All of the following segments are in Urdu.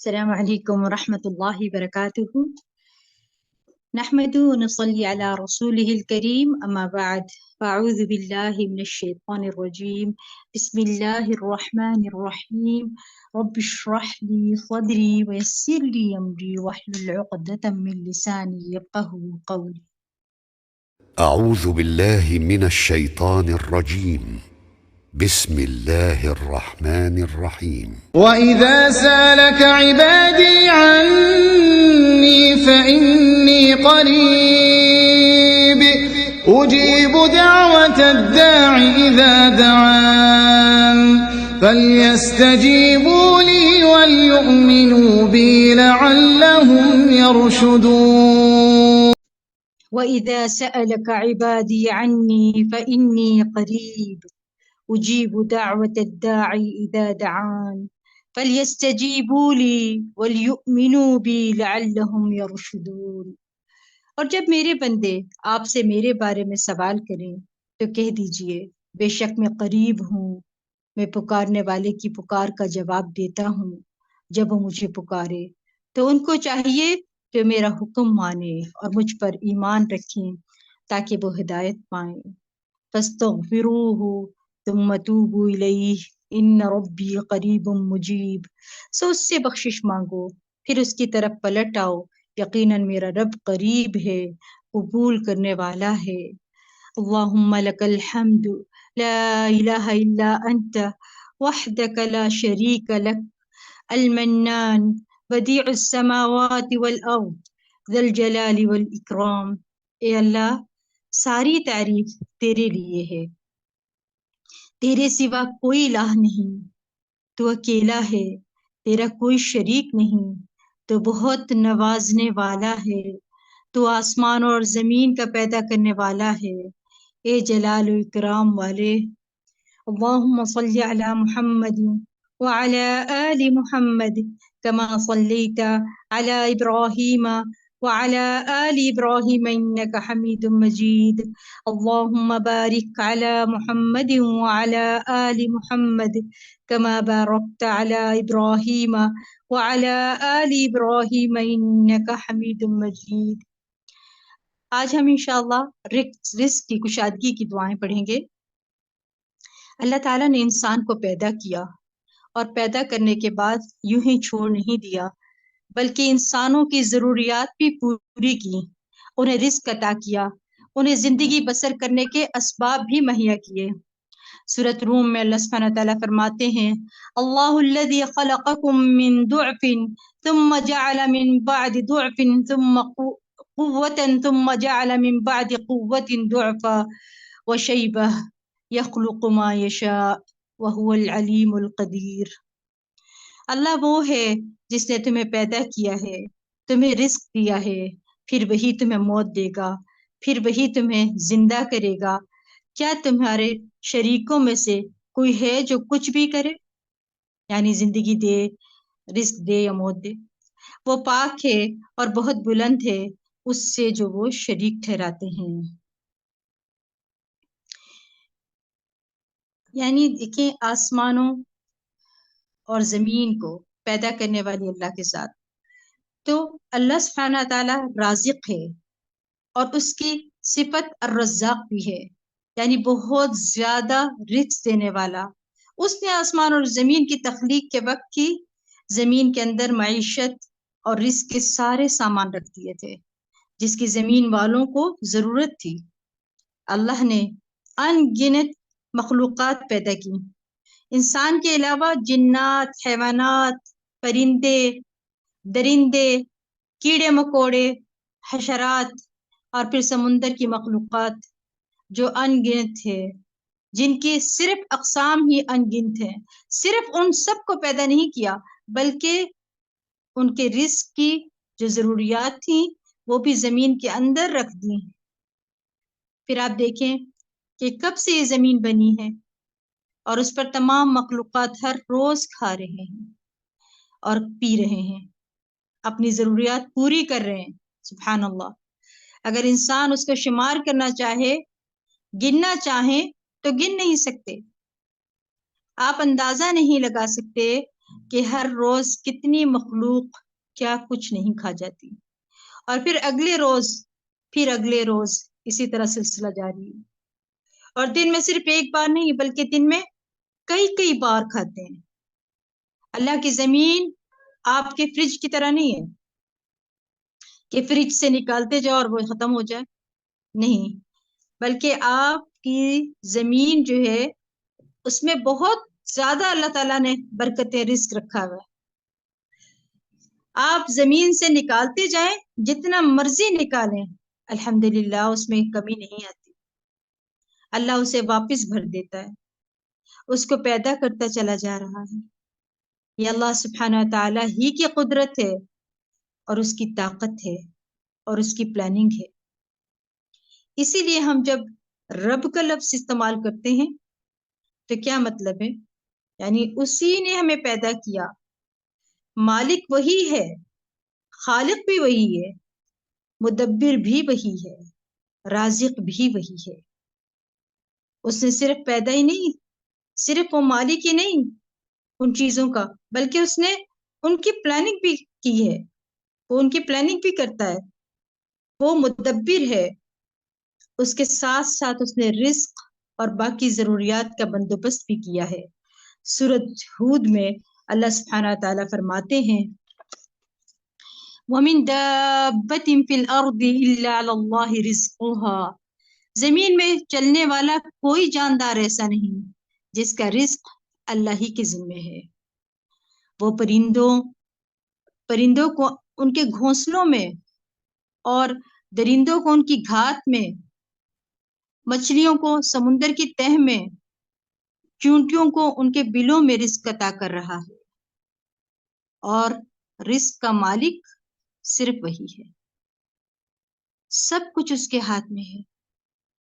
السلام عليكم ورحمة الله وبركاته. نحمد ونصلي على رسوله الكريم أما بعد فأعوذ بالله من الشيطان الرجيم. بسم الله الرحمن الرحيم. رب اشرح لي صدري ويسر لي أمري واحلل عقدة من لساني يفقهوا قولي. أعوذ بالله من الشيطان الرجيم. بسم الله الرحمن الرحيم. وإذا سألك عبادي عني فإني قريب أجيب دعوة الداع إذا دعان فليستجيبوا لي وليؤمنوا بي لعلهم يرشدون. وإذا سألك عبادي عني فإني قريب أجيب دعوة الداعي إذا دعان فليستجيبوا لي وليؤمنوا بي لعلهم يرشدون. اور جب میرے بندے آپ سے میرے بارے میں سوال کریں تو کہہ دیجئے بے شک میں قریب ہوں، میں پکارنے والے کی پکار کا جواب دیتا ہوں جب وہ مجھے پکارے. تو ان کو چاہیے کہ میرا حکم مانیں اور مجھ پر ایمان رکھیں تاکہ وہ ہدایت پائیں. فاستغفروه ثم توبوا الیہ ان ربی قریب مجیب. سو اس سے بخشش مانگو پھر اس کی طرف پلٹ آؤ، یقیناً میرا رب قریب ہے، قبول کرنے والا ہے. اللہم لک الحمد لا الہ الا انت وحدک لا شریک لک المنان بدیع السماوات والارض ذی الجلال والاکرام. اے اللہ، ساری تعریف تیرے لیے ہے، تیرے سوا کوئی الہ نہیں، تو اکیلا ہے، تیرا کوئی شریک نہیں، تو بہت نوازنے والا ہے، تو آسمان اور زمین کا پیدا کرنے والا ہے. اے جلال و اکرام والے. اللہم صلی علی محمد وعلى آل محمد كما صلیت علی ابراہیم وعلى آل إبراهيم إنك حميد مجيد. اللهم بارك على محمد وعلى آل محمد كما باركت على إبراهيم وعلى آل إبراهيم إنك حميد مجيد. آج ہم انشاءاللہ رزق کی کشادگی کی دعائیں پڑھیں گے. اللہ تعالیٰ نے انسان کو پیدا کیا اور پیدا کرنے کے بعد یوں ہی چھوڑ نہیں دیا، بلکہ انسانوں کی ضروریات بھی پوری کی، انہیں رزق عطا کیا، انہیں زندگی بسر کرنے کے اسباب بھی مہیا کیے. سورۃ روم میں اللہ سبحانہ وتعالیٰ فرماتے ہیں اللہ الذی خلقکم من ضعف ثم جعل من بعد ضعف ثم قوة ثم جعل من بعد قوة ضعفا وشیبہ یخلق ما یشاء وهو العلیم القدیر. اللہ وہ ہے جس نے تمہیں پیدا کیا ہے، تمہیں رزق دیا ہے، پھر وہی تمہیں موت دے گا، پھر وہی تمہیں زندہ کرے گا. کیا تمہارے شریکوں میں سے کوئی ہے جو کچھ بھی کرے، یعنی زندگی دے، رزق دے یا موت دے؟ وہ پاک ہے اور بہت بلند ہے اس سے جو وہ شریک ٹھہراتے ہیں. یعنی دیکھیں، آسمانوں اور زمین کو پیدا کرنے والی اللہ کے ساتھ تو اللہ سبحانہ تعالیٰ رازق ہے، اور اس کی صفت الرزاق بھی ہے، یعنی بہت زیادہ رزق دینے والا. اس نے آسمان اور زمین کی تخلیق کے وقت کی زمین کے اندر معیشت اور رزق کے سارے سامان رکھ دیے تھے جس کی زمین والوں کو ضرورت تھی. اللہ نے ان گنت مخلوقات پیدا کی، انسان کے علاوہ جنات، حیوانات، پرندے، درندے، کیڑے مکوڑے، حشرات، اور پھر سمندر کی مخلوقات جو ان گنت ہے، جن کی صرف اقسام ہی ان گنت ہیں. صرف ان سب کو پیدا نہیں کیا بلکہ ان کے رزق کی جو ضروریات تھیں وہ بھی زمین کے اندر رکھ دی. پھر آپ دیکھیں کہ کب سے یہ زمین بنی ہے اور اس پر تمام مخلوقات ہر روز کھا رہے ہیں اور پی رہے ہیں، اپنی ضروریات پوری کر رہے ہیں. سبحان اللہ. اگر انسان اس کو شمار کرنا چاہے، گننا چاہیں تو گن نہیں سکتے. آپ اندازہ نہیں لگا سکتے کہ ہر روز کتنی مخلوق کیا کچھ نہیں کھا جاتی، اور پھر اگلے روز اسی طرح سلسلہ جاری ہے، اور دن میں صرف ایک بار نہیں بلکہ دن میں کئی بار کھاتے ہیں۔ اللہ کی زمین آپ کے فریج کی طرح نہیں ہے کہ فریج سے نکالتے جاؤ اور وہ ختم ہو جائے، نہیں، بلکہ آپ کی زمین جو ہے اس میں بہت زیادہ اللہ تعالیٰ نے برکت رزق رکھا ہوا ہے۔ آپ زمین سے نکالتے جائیں، جتنا مرضی نکالیں، الحمدللہ اس میں کمی نہیں آتی، اللہ اسے واپس بھر دیتا ہے، اس کو پیدا کرتا چلا جا رہا ہے۔ یہ اللہ سبحانہ تعالیٰ ہی کی قدرت ہے، اور اس کی طاقت ہے، اور اس کی پلاننگ ہے۔ اسی لیے ہم جب رب کا لفظ استعمال کرتے ہیں تو کیا مطلب ہے؟ یعنی اسی نے ہمیں پیدا کیا، مالک وہی ہے، خالق بھی وہی ہے، مدبر بھی وہی ہے، رازق بھی وہی ہے۔ اس نے صرف پیدا ہی نہیں، صرف وہ مالک ہی نہیں ان چیزوں کا، بلکہ اس نے ان کی پلاننگ بھی کی ہے، وہ ان کی پلاننگ بھی کرتا ہے، وہ مدبر ہے، اس کے ساتھ ساتھ اس نے رزق اور باقی ضروریات کا بندوبست بھی کیا ہے۔ سورۃ ہود میں اللہ سبحانہ تعالیٰ فرماتے ہیں وَمِن دَابَّةٍ فِي الْأَرْضِ إِلَّا عَلَى اللَّهِ رِزْقُهَا، زمین میں چلنے والا کوئی جاندار ایسا نہیں جس کا رزق اللہ ہی کے ذمے ہے۔ وہ پرندوں کو ان کے گھونسلوں میں، اور درندوں کو ان کی گھات میں، مچھلیوں کو سمندر کی تہ میں، چونٹیوں کو ان کے بلوں میں رزق عطا کر رہا ہے، اور رزق کا مالک صرف وہی ہے۔ سب کچھ اس کے ہاتھ میں ہے،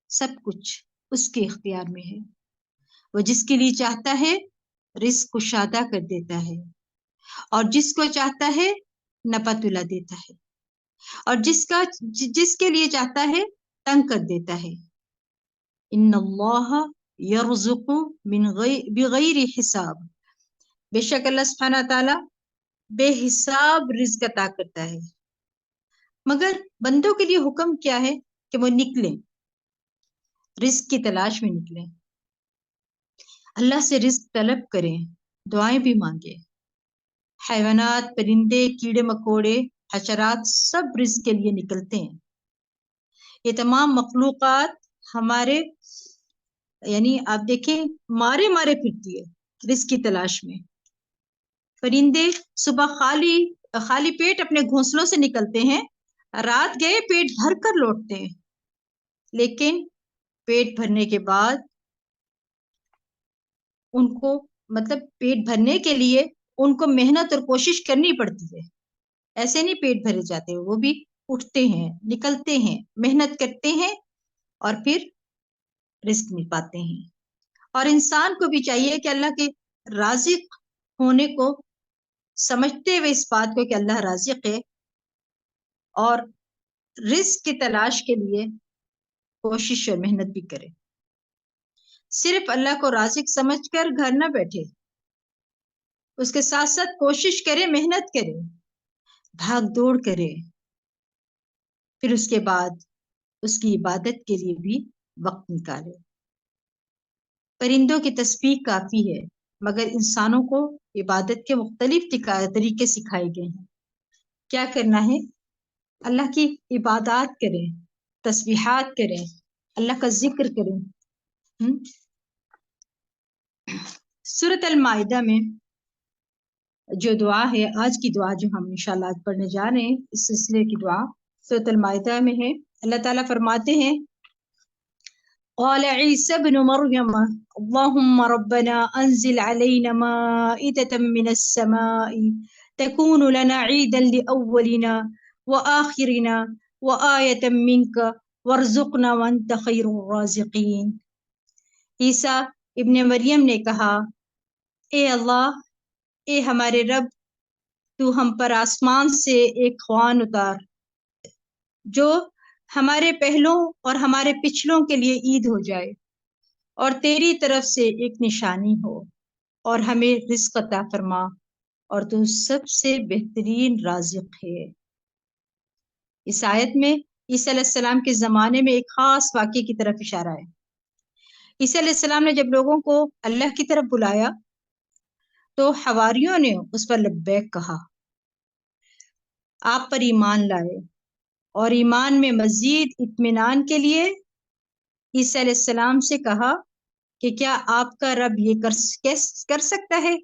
سب کچھ اس کے اختیار میں ہے۔ وہ جس کے لیے چاہتا ہے رزق کشادہ کر دیتا ہے، اور جس کو چاہتا ہے نپا تلا دیتا ہے، اور جس کے لیے چاہتا ہے تنگ کر دیتا ہے۔ ان اللہ یرزق بغیر حساب، بے شک اللہ سبحانہ تعالیٰ بے حساب رزق عطا کرتا ہے، مگر بندوں کے لیے حکم کیا ہے کہ وہ نکلیں، رزق کی تلاش میں نکلیں، اللہ سے رزق طلب کریں، دعائیں بھی مانگیں۔ حیوانات، پرندے، کیڑے مکوڑے، حشرات سب رزق کے لیے نکلتے ہیں۔ یہ تمام مخلوقات ہمارے، یعنی آپ دیکھیں، مارے پھرتی ہے رزق کی تلاش میں۔ پرندے صبح خالی پیٹ اپنے گھونسلوں سے نکلتے ہیں، رات گئے پیٹ بھر کر لوٹتے ہیں، لیکن پیٹ بھرنے کے بعد ان کو، مطلب پیٹ بھرنے کے لیے ان کو محنت اور کوشش کرنی پڑتی ہے، ایسے نہیں پیٹ بھرے جاتے، وہ بھی اٹھتے ہیں، نکلتے ہیں، محنت کرتے ہیں، اور پھر رزق مل پاتے ہیں۔ اور انسان کو بھی چاہیے کہ اللہ کے رازق ہونے کو سمجھتے ہوئے اس بات کو کہ اللہ رازق ہے، اور رزق کی تلاش کے لیے کوشش اور محنت بھی کرے۔ صرف اللہ کو رازق سمجھ کر گھر نہ بیٹھے، اس کے ساتھ ساتھ کوشش کرے، محنت کرے، بھاگ دوڑ کرے، پھر اس کے بعد اس کی عبادت کے لیے بھی وقت نکالے۔ پرندوں کی تسبیح کافی ہے، مگر انسانوں کو عبادت کے مختلف طریقے سکھائے گئے ہیں۔ کیا کرنا ہے؟ اللہ کی عبادات کریں، تسبیحات کریں، اللہ کا ذکر کریں۔ سورۃ المائدہ میں جو دعا ہے، آج کی دعا جو ہم انشاءاللہ آج پڑھنے جا رہے ہیں، اس سلسلے کی دعا سورۃ المائدہ میں ہے۔ اللہ تعالیٰ فرماتے ہیں قال عیسی ابن مریم اللهم ربنا انزل علينا مائدة من السماء تكون لنا عيدا لأولنا وآخرنا وآية منك وارزقنا وانت خير الرازقين۔ عیسیٰ ابن مریم نے کہا، اے اللہ، اے ہمارے رب، تو ہم پر آسمان سے ایک خوان اتار جو ہمارے پہلوں اور ہمارے پچھلوں کے لیے عید ہو جائے، اور تیری طرف سے ایک نشانی ہو، اور ہمیں رزق عطا فرما، اور تو سب سے بہترین رازق ہے۔ اس آیت میں عیسیٰ علیہ السلام کے زمانے میں ایک خاص واقعے کی طرف اشارہ ہے۔ عیسیٰ علیہ السلام نے جب لوگوں کو اللہ کی طرف بلایا تو حواریوں نے اس پر لبیک کہا، آپ پر ایمان لائے، اور ایمان میں مزید اطمینان کے لیے عیسیٰ علیہ السلام سے کہا کہ کیا آپ کا رب یہ کر سکتا ہے؟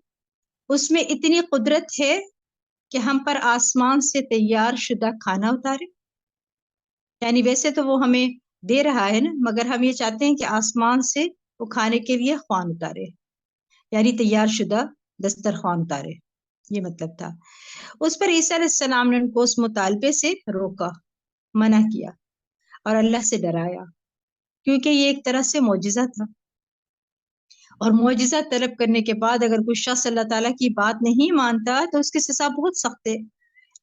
اس میں اتنی قدرت ہے کہ ہم پر آسمان سے تیار شدہ کھانا اتارے۔ یعنی ویسے تو وہ ہمیں دے رہا ہے نا، مگر ہم یہ چاہتے ہیں کہ آسمان سے وہ کھانے کے لیے خوان اتارے، یعنی تیار شدہ دسترخوان اتارے، یہ مطلب تھا۔ اس پر عیسیٰ علیہ السلام نے ان کو اس مطالبے سے روکا، منع کیا اور اللہ سے ڈرایا، کیونکہ یہ ایک طرح سے معجزہ تھا، اور معجزہ طلب کرنے کے بعد اگر کوئی شخص اللہ تعالیٰ کی بات نہیں مانتا تو اس کی سزا بہت سخت ہے۔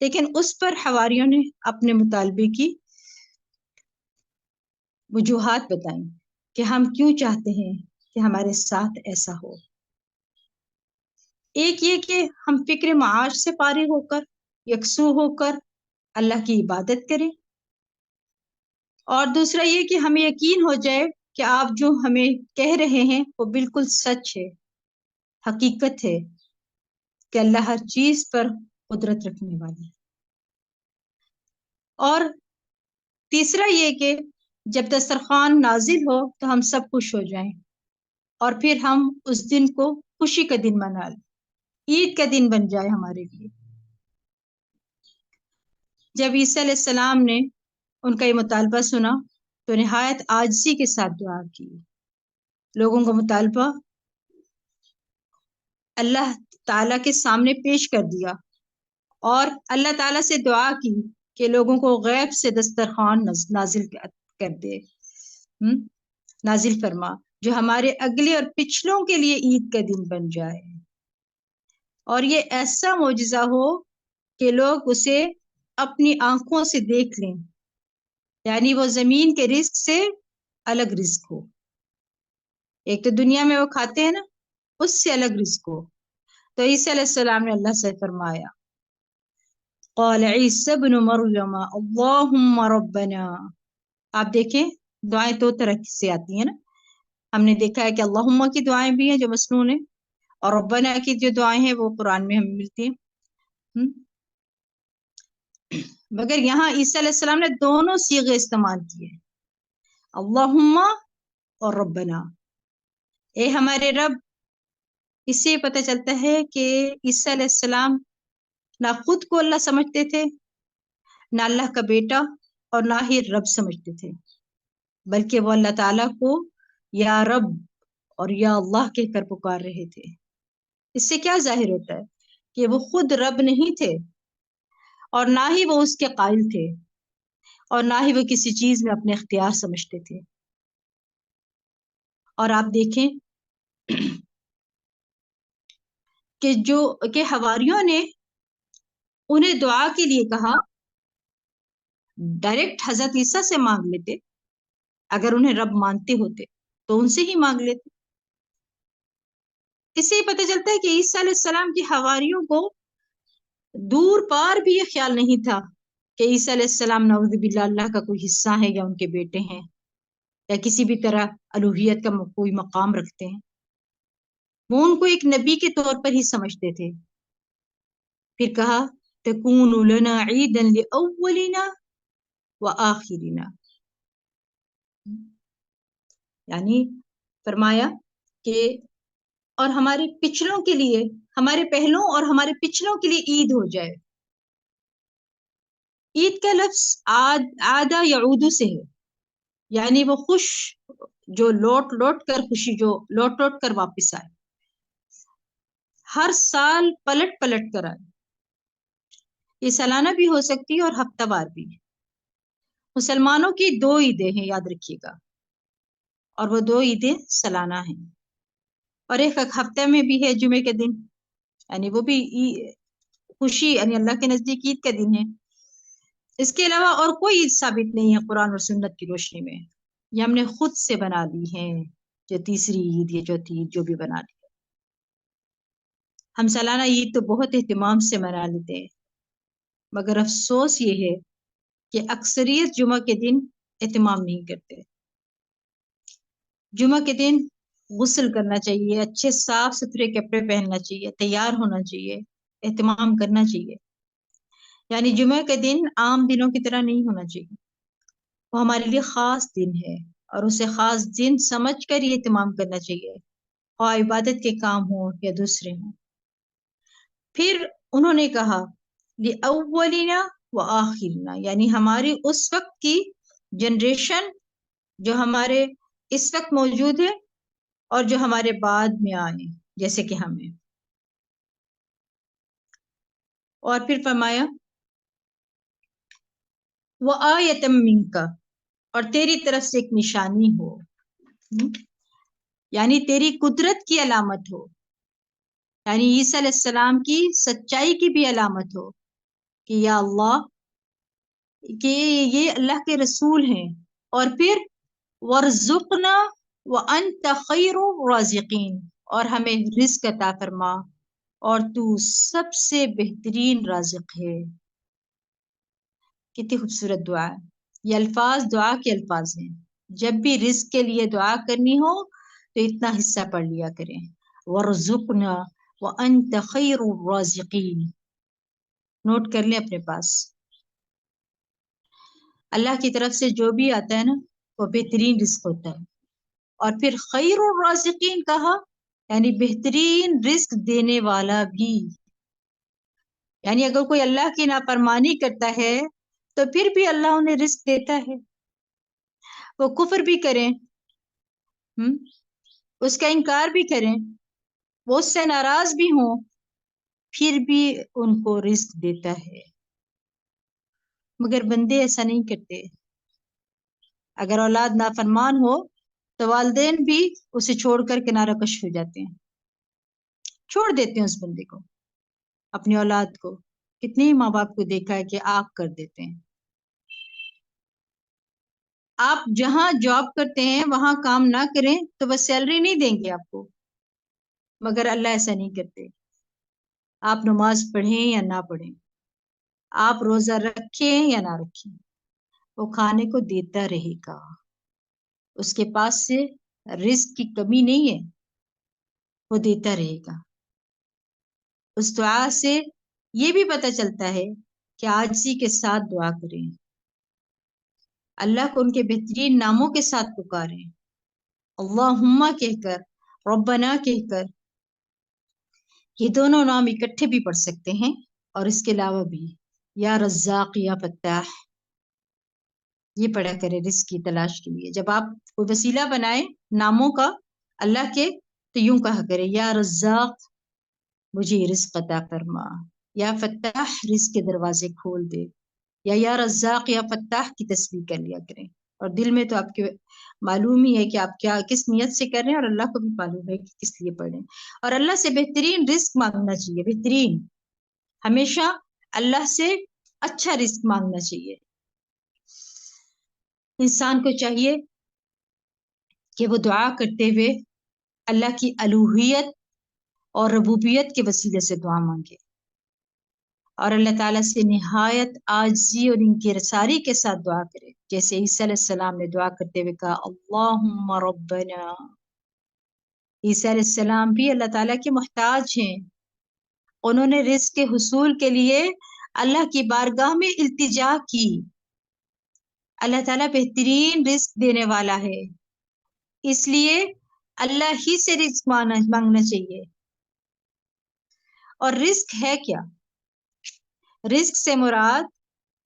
لیکن اس پر حواریوں نے اپنے مطالبے کی وجوہات بتائیں کہ ہم کیوں چاہتے ہیں کہ ہمارے ساتھ ایسا ہو۔ ایک یہ کہ ہم فکر معاش سے فارغ ہو کر، یکسو ہو کر اللہ کی عبادت کریں، اور دوسرا یہ کہ ہمیں یقین ہو جائے کہ آپ جو ہمیں کہہ رہے ہیں وہ بالکل سچ ہے، حقیقت ہے کہ اللہ ہر چیز پر قدرت رکھنے والا ہے۔ اور تیسرا یہ کہ جب دسترخوان نازل ہو تو ہم سب خوش ہو جائیں، اور پھر ہم اس دن کو خوشی کا دن منا لیں، عید کا دن بن جائے ہمارے لیے۔ جب عیسیٰ علیہ السلام نے ان کا یہ مطالبہ سنا تو نہایت عاجزی کے ساتھ دعا کی، لوگوں کا مطالبہ اللہ تعالیٰ کے سامنے پیش کر دیا، اور اللہ تعالیٰ سے دعا کی کہ لوگوں کو غیب سے دسترخوان نازل کر دے، نازل فرما، جو ہمارے اگلے اور پچھلوں کے لیے عید کا دن بن جائے، اور یہ ایسا معجزہ ہو کہ لوگ اسے اپنی آنکھوں سے دیکھ لیں، یعنی وہ زمین کے رزق سے الگ رزق ہو۔ ایک تو دنیا میں وہ کھاتے ہیں نا، اس سے الگ رزق ہو۔ تو عیسیٰ علیہ السلام نے اللہ سے فرمایا، قال عیسی ابن مریم اللہم ربنا۔ آپ دیکھیں دعائیں دو طرح سے آتی ہیں نا، ہم نے دیکھا ہے کہ اللہم کی دعائیں بھی ہیں جو مسنون ہیں، اور ربنا کی جو دعائیں ہیں وہ قرآن میں ہمیں ملتی ہیں۔ مگر یہاں عیسیٰ علیہ السلام نے دونوں صیغے استعمال کیے، اللہم اور ربنا، اے ہمارے رب۔ اس سے پتہ چلتا ہے کہ عیسیٰ علیہ السلام نہ خود کو اللہ سمجھتے تھے، نہ اللہ کا بیٹا، اور نہ ہی رب سمجھتے تھے، بلکہ وہ اللہ تعالیٰ کو یا رب اور یا اللہ کہہ کر پکار رہے تھے۔ اس سے کیا ظاہر ہوتا ہے کہ وہ خود رب نہیں تھے، اور نہ ہی وہ اس کے قائل تھے، اور نہ ہی وہ کسی چیز میں اپنے اختیار سمجھتے تھے۔ اور آپ دیکھیں کہ حواریوں نے انہیں دعا کے لیے کہا، ڈائریکٹ حضرت عیسیٰ سے مانگ لیتے، اگر انہیں رب مانتے ہوتے تو ان سے ہی مانگ لیتے۔ اس سے یہ پتہ چلتا ہے کہ عیسیٰ علیہ السلام کی حواریوں کو دور پار بھی یہ خیال نہیں تھا کہ عیسیٰ علیہ السلام نعوذ باللہ اللہ کا کوئی حصہ ہے، یا ان کے بیٹے ہیں، یا کسی بھی طرح الوہیت کا کوئی مقام رکھتے ہیں۔ وہ ان کو ایک نبی کے طور پر ہی سمجھتے تھے۔ پھر کہا تکون لنا عیدا لاولنا وآخرنا، یعنی فرمایا کہ اور ہمارے پچھلوں کے لیے، ہمارے پہلوں اور ہمارے پچھلوں کے لیے عید ہو جائے۔ عید کا لفظ عاد یعود سے ہے، یعنی وہ خوش جو لوٹ لوٹ کر، خوشی جو لوٹ لوٹ کر واپس آئے، ہر سال پلٹ پلٹ کر آئے۔ یہ سالانہ بھی ہو سکتی ہے اور ہفتہ وار بھی۔ مسلمانوں کی دو عیدیں ہیں، یاد رکھیے گا، اور وہ دو عیدیں سالانہ ہیں، اور ایک ہفتے میں بھی ہے جمعے کے دن، یعنی وہ بھی خوشی، یعنی اللہ کے نزدیک عید کا دن ہے۔ اس کے علاوہ اور کوئی عید ثابت نہیں ہے قرآن اور سنت کی روشنی میں، یہ ہم نے خود سے بنا لی ہے، جو تیسری عید یا چوتھی عید جو بھی بنا لی۔ ہم سالانہ عید تو بہت اہتمام سے منا لیتے ہیں، مگر افسوس یہ ہے کہ اکثریت جمعہ کے دن اہتمام نہیں کرتے۔ جمعہ کے دن غسل کرنا چاہیے، اچھے صاف ستھرے کپڑے پہننا چاہیے، تیار ہونا چاہیے، اہتمام کرنا چاہیے۔ یعنی جمعہ کے دن عام دنوں کی طرح نہیں ہونا چاہیے، وہ ہمارے لیے خاص دن ہے اور اسے خاص دن سمجھ کر یہ اہتمام کرنا چاہیے، خواہ عبادت کے کام ہوں یا دوسرے ہوں۔ پھر انہوں نے کہا لِأَوَّلِنَا وَآخِرِنَا، یعنی ہماری اس وقت کی جنریشن جو ہمارے اس وقت موجود ہے اور جو ہمارے بعد میں آئے جیسے کہ ہمیں۔ اور پھر فرمایا وَآیَةً مِّنْکَ، اور تیری طرف سے ایک نشانی ہو، یعنی تیری قدرت کی علامت ہو، یعنی عیسیٰ علیہ السلام کی سچائی کی بھی علامت ہو کہ یا اللہ کہ یہ اللہ کے رسول ہیں۔ اور پھر وَارْزُقْنَا وَأَنْتَ خَيْرُ الرَّازِقِينَ، اور ہمیں رزق عطا فرما اور تو سب سے بہترین رازق ہے۔ کتنی خوبصورت دعا ہے، یہ الفاظ دعا کے الفاظ ہیں۔ جب بھی رزق کے لیے دعا کرنی ہو تو اتنا حصہ پڑھ لیا کریں، وَارْزُقْنَا وَأَنْتَ خَيْرُ الرَّازِقِينَ، نوٹ کر لیں اپنے پاس۔ اللہ کی طرف سے جو بھی آتا ہے نا وہ بہترین رزق ہوتا ہے۔ اور پھر خیر الرازقین کہا، یعنی بہترین رزق دینے والا بھی، یعنی اگر کوئی اللہ کی نافرمانی کرتا ہے تو پھر بھی اللہ انہیں رزق دیتا ہے، وہ کفر بھی کریں، اس کا انکار بھی کریں، وہ اس سے ناراض بھی ہوں، پھر بھی ان کو رزق دیتا ہے۔ مگر بندے ایسا نہیں کرتے، اگر اولاد نافرمان ہو تو والدین بھی اسے چھوڑ کر کنارہ کش ہو جاتے ہیں، چھوڑ دیتے ہیں اس بندے کو، اپنی اولاد کو۔ کتنے ہی ماں باپ کو دیکھا ہے کہ آگ کر دیتے ہیں۔ آپ جہاں جاب کرتے ہیں وہاں کام نہ کریں تو بس سیلری نہیں دیں گے آپ کو، مگر اللہ ایسا نہیں کرتے۔ آپ نماز پڑھیں یا نہ پڑھیں، آپ روزہ رکھیں یا نہ رکھیں، وہ کھانے کو دیتا رہے گا، اس کے پاس سے رزق کی کمی نہیں ہے، وہ دیتا رہے گا۔ اس دعا سے یہ بھی پتہ چلتا ہے کہ عاجزی کے ساتھ دعا کریں، اللہ کو ان کے بہترین ناموں کے ساتھ پکاریں، اللہم کہہ کر، ربنا کہہ کر۔ یہ دونوں نام اکٹھے بھی پڑھ سکتے ہیں اور اس کے علاوہ بھی یا رزاق یا فتاح، یہ پڑھا کرے رزق کی تلاش کے لیے۔ جب آپ کوئی وسیلہ بنائیں ناموں کا اللہ کے تو یوں کہا کرے یا رزاق مجھے رزق عطا فرما، یا فتاح رزق کے دروازے کھول دے، یا رزاق یا فتاح کی تسبیح کر لیا کریں۔ اور دل میں تو آپ کے معلوم ہی ہے کہ آپ کیا کس نیت سے کر رہے ہیں، اور اللہ کو بھی معلوم ہے کہ کس لیے پڑھ رہے ہیں۔ اور اللہ سے بہترین رزق مانگنا چاہیے، بہترین، ہمیشہ اللہ سے اچھا رزق مانگنا چاہیے۔ انسان کو چاہیے کہ وہ دعا کرتے ہوئے اللہ کی الوہیت اور ربوبیت کے وسیلے سے دعا مانگے، اور اللہ تعالیٰ سے نہایت عاجزی اور انکساری کے ساتھ دعا کرے، جیسے عیسیٰ علیہ السلام نے دعا کرتے ہوئے کہا اللہم ربنا۔ عیسیٰ علیہ السلام بھی اللہ تعالیٰ کے محتاج ہیں، انہوں نے رزق کے حصول کے لیے اللہ کی بارگاہ میں التجا کی۔ اللہ تعالیٰ بہترین رزق دینے والا ہے، اس لیے اللہ ہی سے رزق مانگنا چاہیے۔ اور رزق ہے کیا؟ رزق سے مراد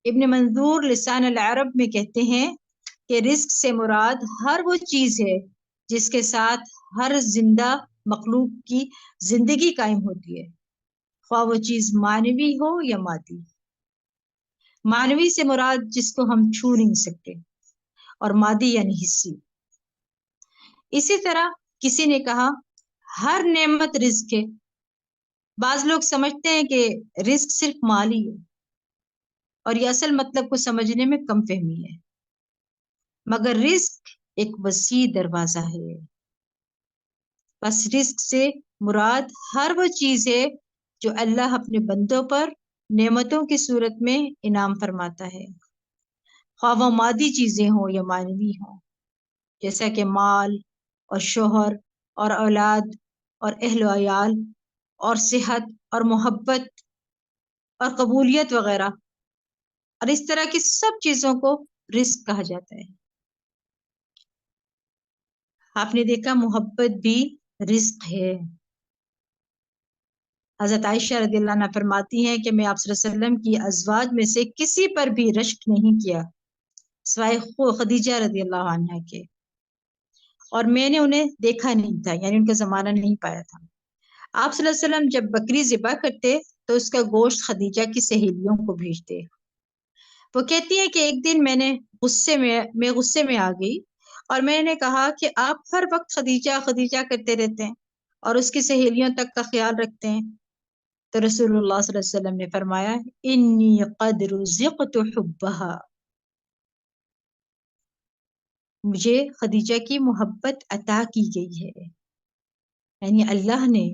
ابن منظور لسان العرب میں کہتے ہیں کہ رزق سے مراد ہر وہ چیز ہے جس کے ساتھ ہر زندہ مخلوق کی زندگی قائم ہوتی ہے، خواہ وہ چیز معنوی ہو یا مادی۔ معنوی سے مراد جس کو ہم چھو نہیں سکتے، اور مادی یعنی حصی۔ اسی طرح کسی نے کہا ہر نعمت رزق ہے۔ بعض لوگ سمجھتے ہیں کہ رزق صرف مالی ہے، اور یہ اصل مطلب کو سمجھنے میں کم فہمی ہے، مگر رزق ایک وسیع دروازہ ہے، بس رزق سے مراد ہر وہ چیز ہے جو اللہ اپنے بندوں پر نعمتوں کی صورت میں انعام فرماتا ہے، خواہ وہ مادی چیزیں ہوں یا معنوی ہوں، جیسا کہ مال اور شوہر اور اولاد اور اہل و عیال اور صحت اور محبت اور قبولیت وغیرہ، اور اس طرح کی سب چیزوں کو رزق کہا جاتا ہے۔ آپ نے دیکھا محبت بھی رزق ہے۔ حضرت عائشہ رضی اللہ عنہ فرماتی ہیں کہ میں آپ صلی اللہ علیہ وسلم کی ازواج میں سے کسی پر بھی رشک نہیں کیا سوائے خدیجہ رضی اللہ عنہ کے، اور میں نے انہیں دیکھا نہیں تھا، یعنی ان کا زمانہ نہیں پایا تھا۔ آپ صلی اللہ علیہ وسلم جب بکری ذبح کرتے تو اس کا گوشت خدیجہ کی سہیلیوں کو بھیجتے۔ وہ کہتی ہے کہ ایک دن میں غصے میں آ گئی اور میں نے کہا کہ آپ ہر وقت خدیجہ خدیجہ کرتے رہتے ہیں اور اس کی سہیلیوں تک کا خیال رکھتے ہیں۔ تو رسول اللہ صلی اللہ علیہ وسلم نے فرمایا انی قد رزقت حبها، مجھے خدیجہ کی محبت عطا کی گئی ہے، یعنی اللہ نے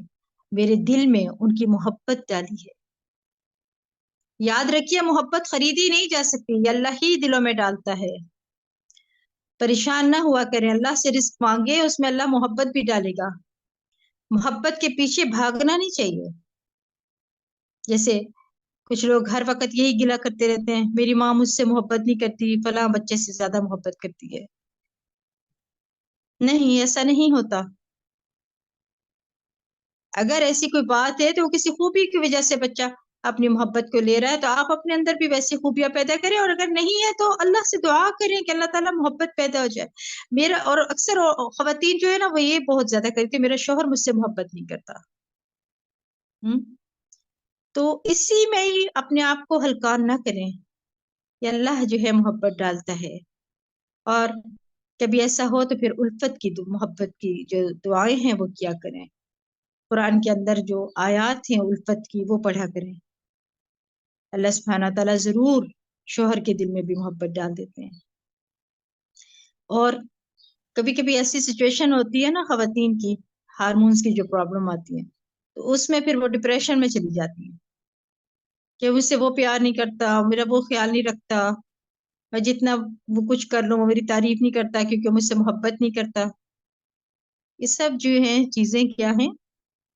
میرے دل میں ان کی محبت ڈالی ہے۔ یاد رکھیے محبت خریدی نہیں جا سکتی، یہ اللہ ہی دلوں میں ڈالتا ہے۔ پریشان نہ ہوا کریں، اللہ سے رزق مانگے، اس میں اللہ محبت بھی ڈالے گا۔ محبت کے پیچھے بھاگنا نہیں چاہیے۔ جیسے کچھ لوگ ہر وقت یہی گلہ کرتے رہتے ہیں، میری ماں مجھ سے محبت نہیں کرتی، فلاں بچے سے زیادہ محبت کرتی ہے۔ نہیں، ایسا نہیں ہوتا۔ اگر ایسی کوئی بات ہے تو وہ کسی خوبی کی وجہ سے بچہ اپنی محبت کو لے رہا ہے، تو آپ اپنے اندر بھی ویسی خوبیاں پیدا کریں، اور اگر نہیں ہے تو اللہ سے دعا کریں کہ اللہ تعالیٰ محبت پیدا ہو جائے۔ میرا اور اکثر خواتین جو ہے نا وہ یہ بہت زیادہ کرتی ہے، میرا شوہر مجھ سے محبت نہیں کرتا۔ تو اسی میں ہی اپنے آپ کو ہلکان نہ کریں، یہ اللہ جو ہے محبت ڈالتا ہے۔ اور کبھی ایسا ہو تو پھر الفت کی محبت کی جو دعائیں ہیں وہ کیا کریں۔ قرآن کے اندر جو آیات ہیں الفت کی وہ پڑھا کریں۔ اللہ سبحانہ تعالیٰ ضرور شوہر کے دل میں بھی محبت ڈال دیتے ہیں۔ اور کبھی کبھی ایسی سچویشن ہوتی ہے نا خواتین کی، ہارمونز کی جو پرابلم آتی ہے، تو اس میں پھر وہ ڈپریشن میں چلی جاتی ہیں کہ مجھ سے وہ پیار نہیں کرتا، میرا وہ خیال نہیں رکھتا، میں جتنا وہ کچھ کر لوں وہ میری تعریف نہیں کرتا کیونکہ مجھ سے محبت نہیں کرتا۔ یہ سب جو ہیں چیزیں کیا ہیں،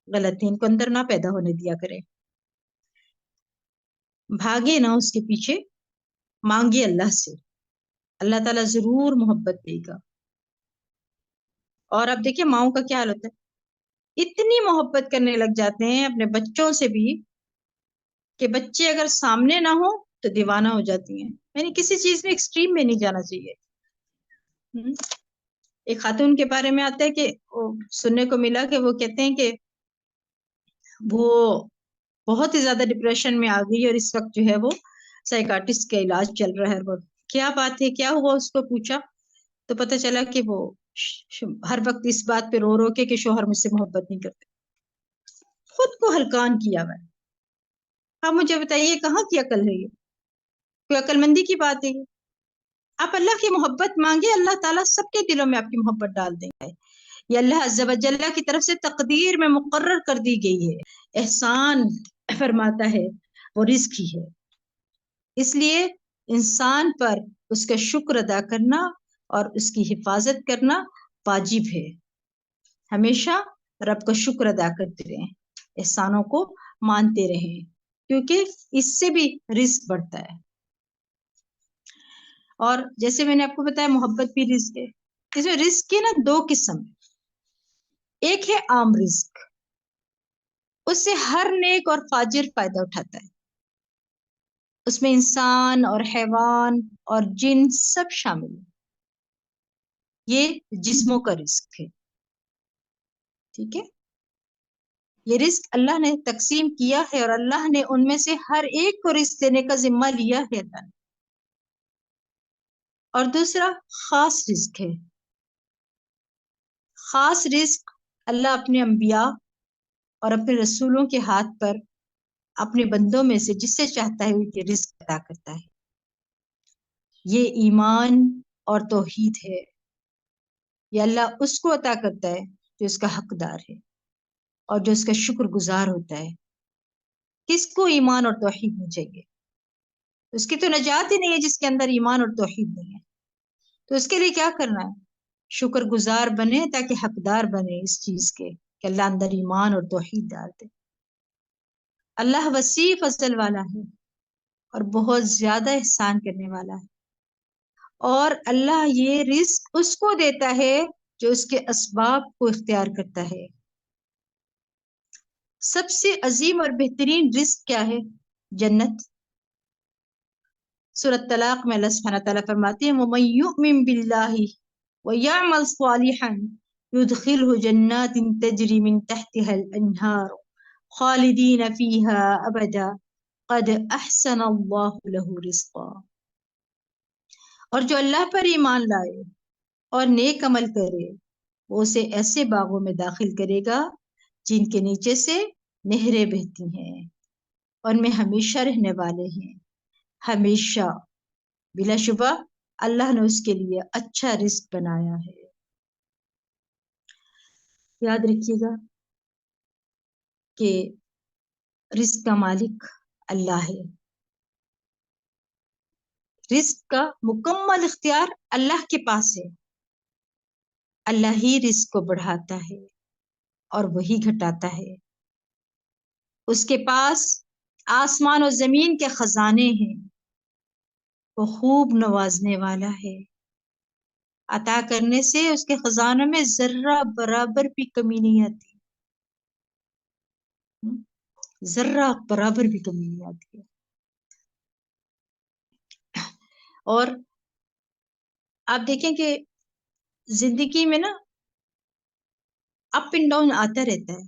غلط ہیں، ان کو اندر نہ پیدا ہونے دیا کرے۔ بھاگے نہ اس کے پیچھے، مانگے اللہ سے، اللہ تعالیٰ ضرور محبت دے گا۔ اور اب دیکھیں ماؤں کا کیا حال ہوتا ہے، اتنی محبت کرنے لگ جاتے ہیں اپنے بچوں سے بھی کہ بچے اگر سامنے نہ ہو تو دیوانہ ہو جاتی ہیں۔ یعنی کسی چیز میں ایکسٹریم میں نہیں جانا چاہیے۔ ایک خاتون کے بارے میں آتا ہے کہ سننے کو ملا کہ وہ کہتے ہیں کہ وہ بہت ہی زیادہ ڈپریشن میں آ گئی اور اس وقت جو ہے وہ سائیکاٹرسٹ کا علاج چل رہا ہے۔ وہ کیا بات ہے، کیا ہوا، اس کو پوچھا تو پتہ چلا کہ وہ ہر وقت اس بات پہ رو رو کے کہ شوہر مجھ سے محبت نہیں کرتے، خود کو ہلکان کیا ہوا ہے۔ آپ مجھے بتائیے کہاں کی عقل ہے یہ؟ کوئی عقل مندی کی بات ہے یہ؟ آپ اللہ کی محبت مانگے، اللہ تعالیٰ سب کے دلوں میں آپ کی محبت ڈال دیں گے۔ یہ اللہ عز و جل کی طرف سے تقدیر میں مقرر کر دی گئی ہے۔ احسان فرماتا ہے وہ رزق ہی ہے، اس لیے انسان پر اس کا شکر ادا کرنا اور اس کی حفاظت کرنا واجب ہے۔ ہمیشہ رب کا شکر ادا کرتے رہیں، احسانوں کو مانتے رہیں، کیونکہ اس سے بھی رزق بڑھتا ہے۔ اور جیسے میں نے آپ کو بتایا محبت بھی رزق ہے۔ اس میں رزق کی نا دو قسم ہے، ایک ہے عام رزق، اس سے ہر نیک اور فاجر فائدہ اٹھاتا ہے، اس میں انسان اور حیوان اور جن سب شامل ہیں، یہ جسموں کا رزق ہے۔ ٹھیک ہے، یہ رزق اللہ نے تقسیم کیا ہے اور اللہ نے ان میں سے ہر ایک کو رزق دینے کا ذمہ لیا ہے اللہ نے۔ اور دوسرا خاص رزق ہے۔ خاص رزق اللہ اپنے انبیاء اور اپنے رسولوں کے ہاتھ پر اپنے بندوں میں سے جس سے چاہتا ہے یہ رزق عطا کرتا ہے۔ یہ ایمان اور توحید ہے، یہ اللہ اس کو عطا کرتا ہے جو اس کا حقدار ہے۔ اور جو اس کا شکر گزار ہوتا ہے. کس کو ایمان اور توحید نہیں چاہیے؟ اس کی تو نجات ہی نہیں ہے جس کے اندر ایمان اور توحید نہیں ہے. تو اس کے لیے کیا کرنا ہے؟ شکر گزار بنے تاکہ حقدار بنے اس چیز کے کہ اللہ اندر ایمان اور توحید ڈال دے. اللہ وسیع فضل والا ہے اور بہت زیادہ احسان کرنے والا ہے. اور اللہ یہ رزق اس کو دیتا ہے جو اس کے اسباب کو اختیار کرتا ہے. سب سے عظیم اور بہترین رزق کیا ہے؟ جنت. سورۃ طلاق میں اللہ سبحانہ تعالیٰ فرماتے ہیں وَمَن يُؤْمِن بِاللَّهِ وَيَعْمَلْ صَالِحًا يُدْخِلْهُ جَنَّاتٍ تَجْرِي مِن تَحْتِهَا الْأَنْهَارُ خَالِدِينَ فِيهَا أَبَدًا قَدْ أَحْسَنَ اللَّهُ لَهُ رِزْقًا. اور جو اللہ پر ایمان لائے اور نیک عمل کرے وہ اسے ایسے باغوں میں داخل کرے گا جن کے نیچے سے نہریں بہتی ہیں اور ان میں ہمیشہ رہنے والے ہیں. ہمیشہ. بلا شبہ اللہ نے اس کے لیے اچھا رزق بنایا ہے. یاد رکھیے گا کہ رزق کا مالک اللہ ہے. رزق کا مکمل اختیار اللہ کے پاس ہے. اللہ ہی رزق کو بڑھاتا ہے اور وہی گھٹاتا ہے. اس کے پاس آسمان و زمین کے خزانے ہیں. وہ خوب نوازنے والا ہے. عطا کرنے سے اس کے خزانوں میں ذرہ برابر بھی کمی نہیں آتی. ذرہ برابر بھی کمی نہیں آتی ہے. اور آپ دیکھیں کہ زندگی میں نا اپ اینڈ ڈاؤن آتا رہتا ہے.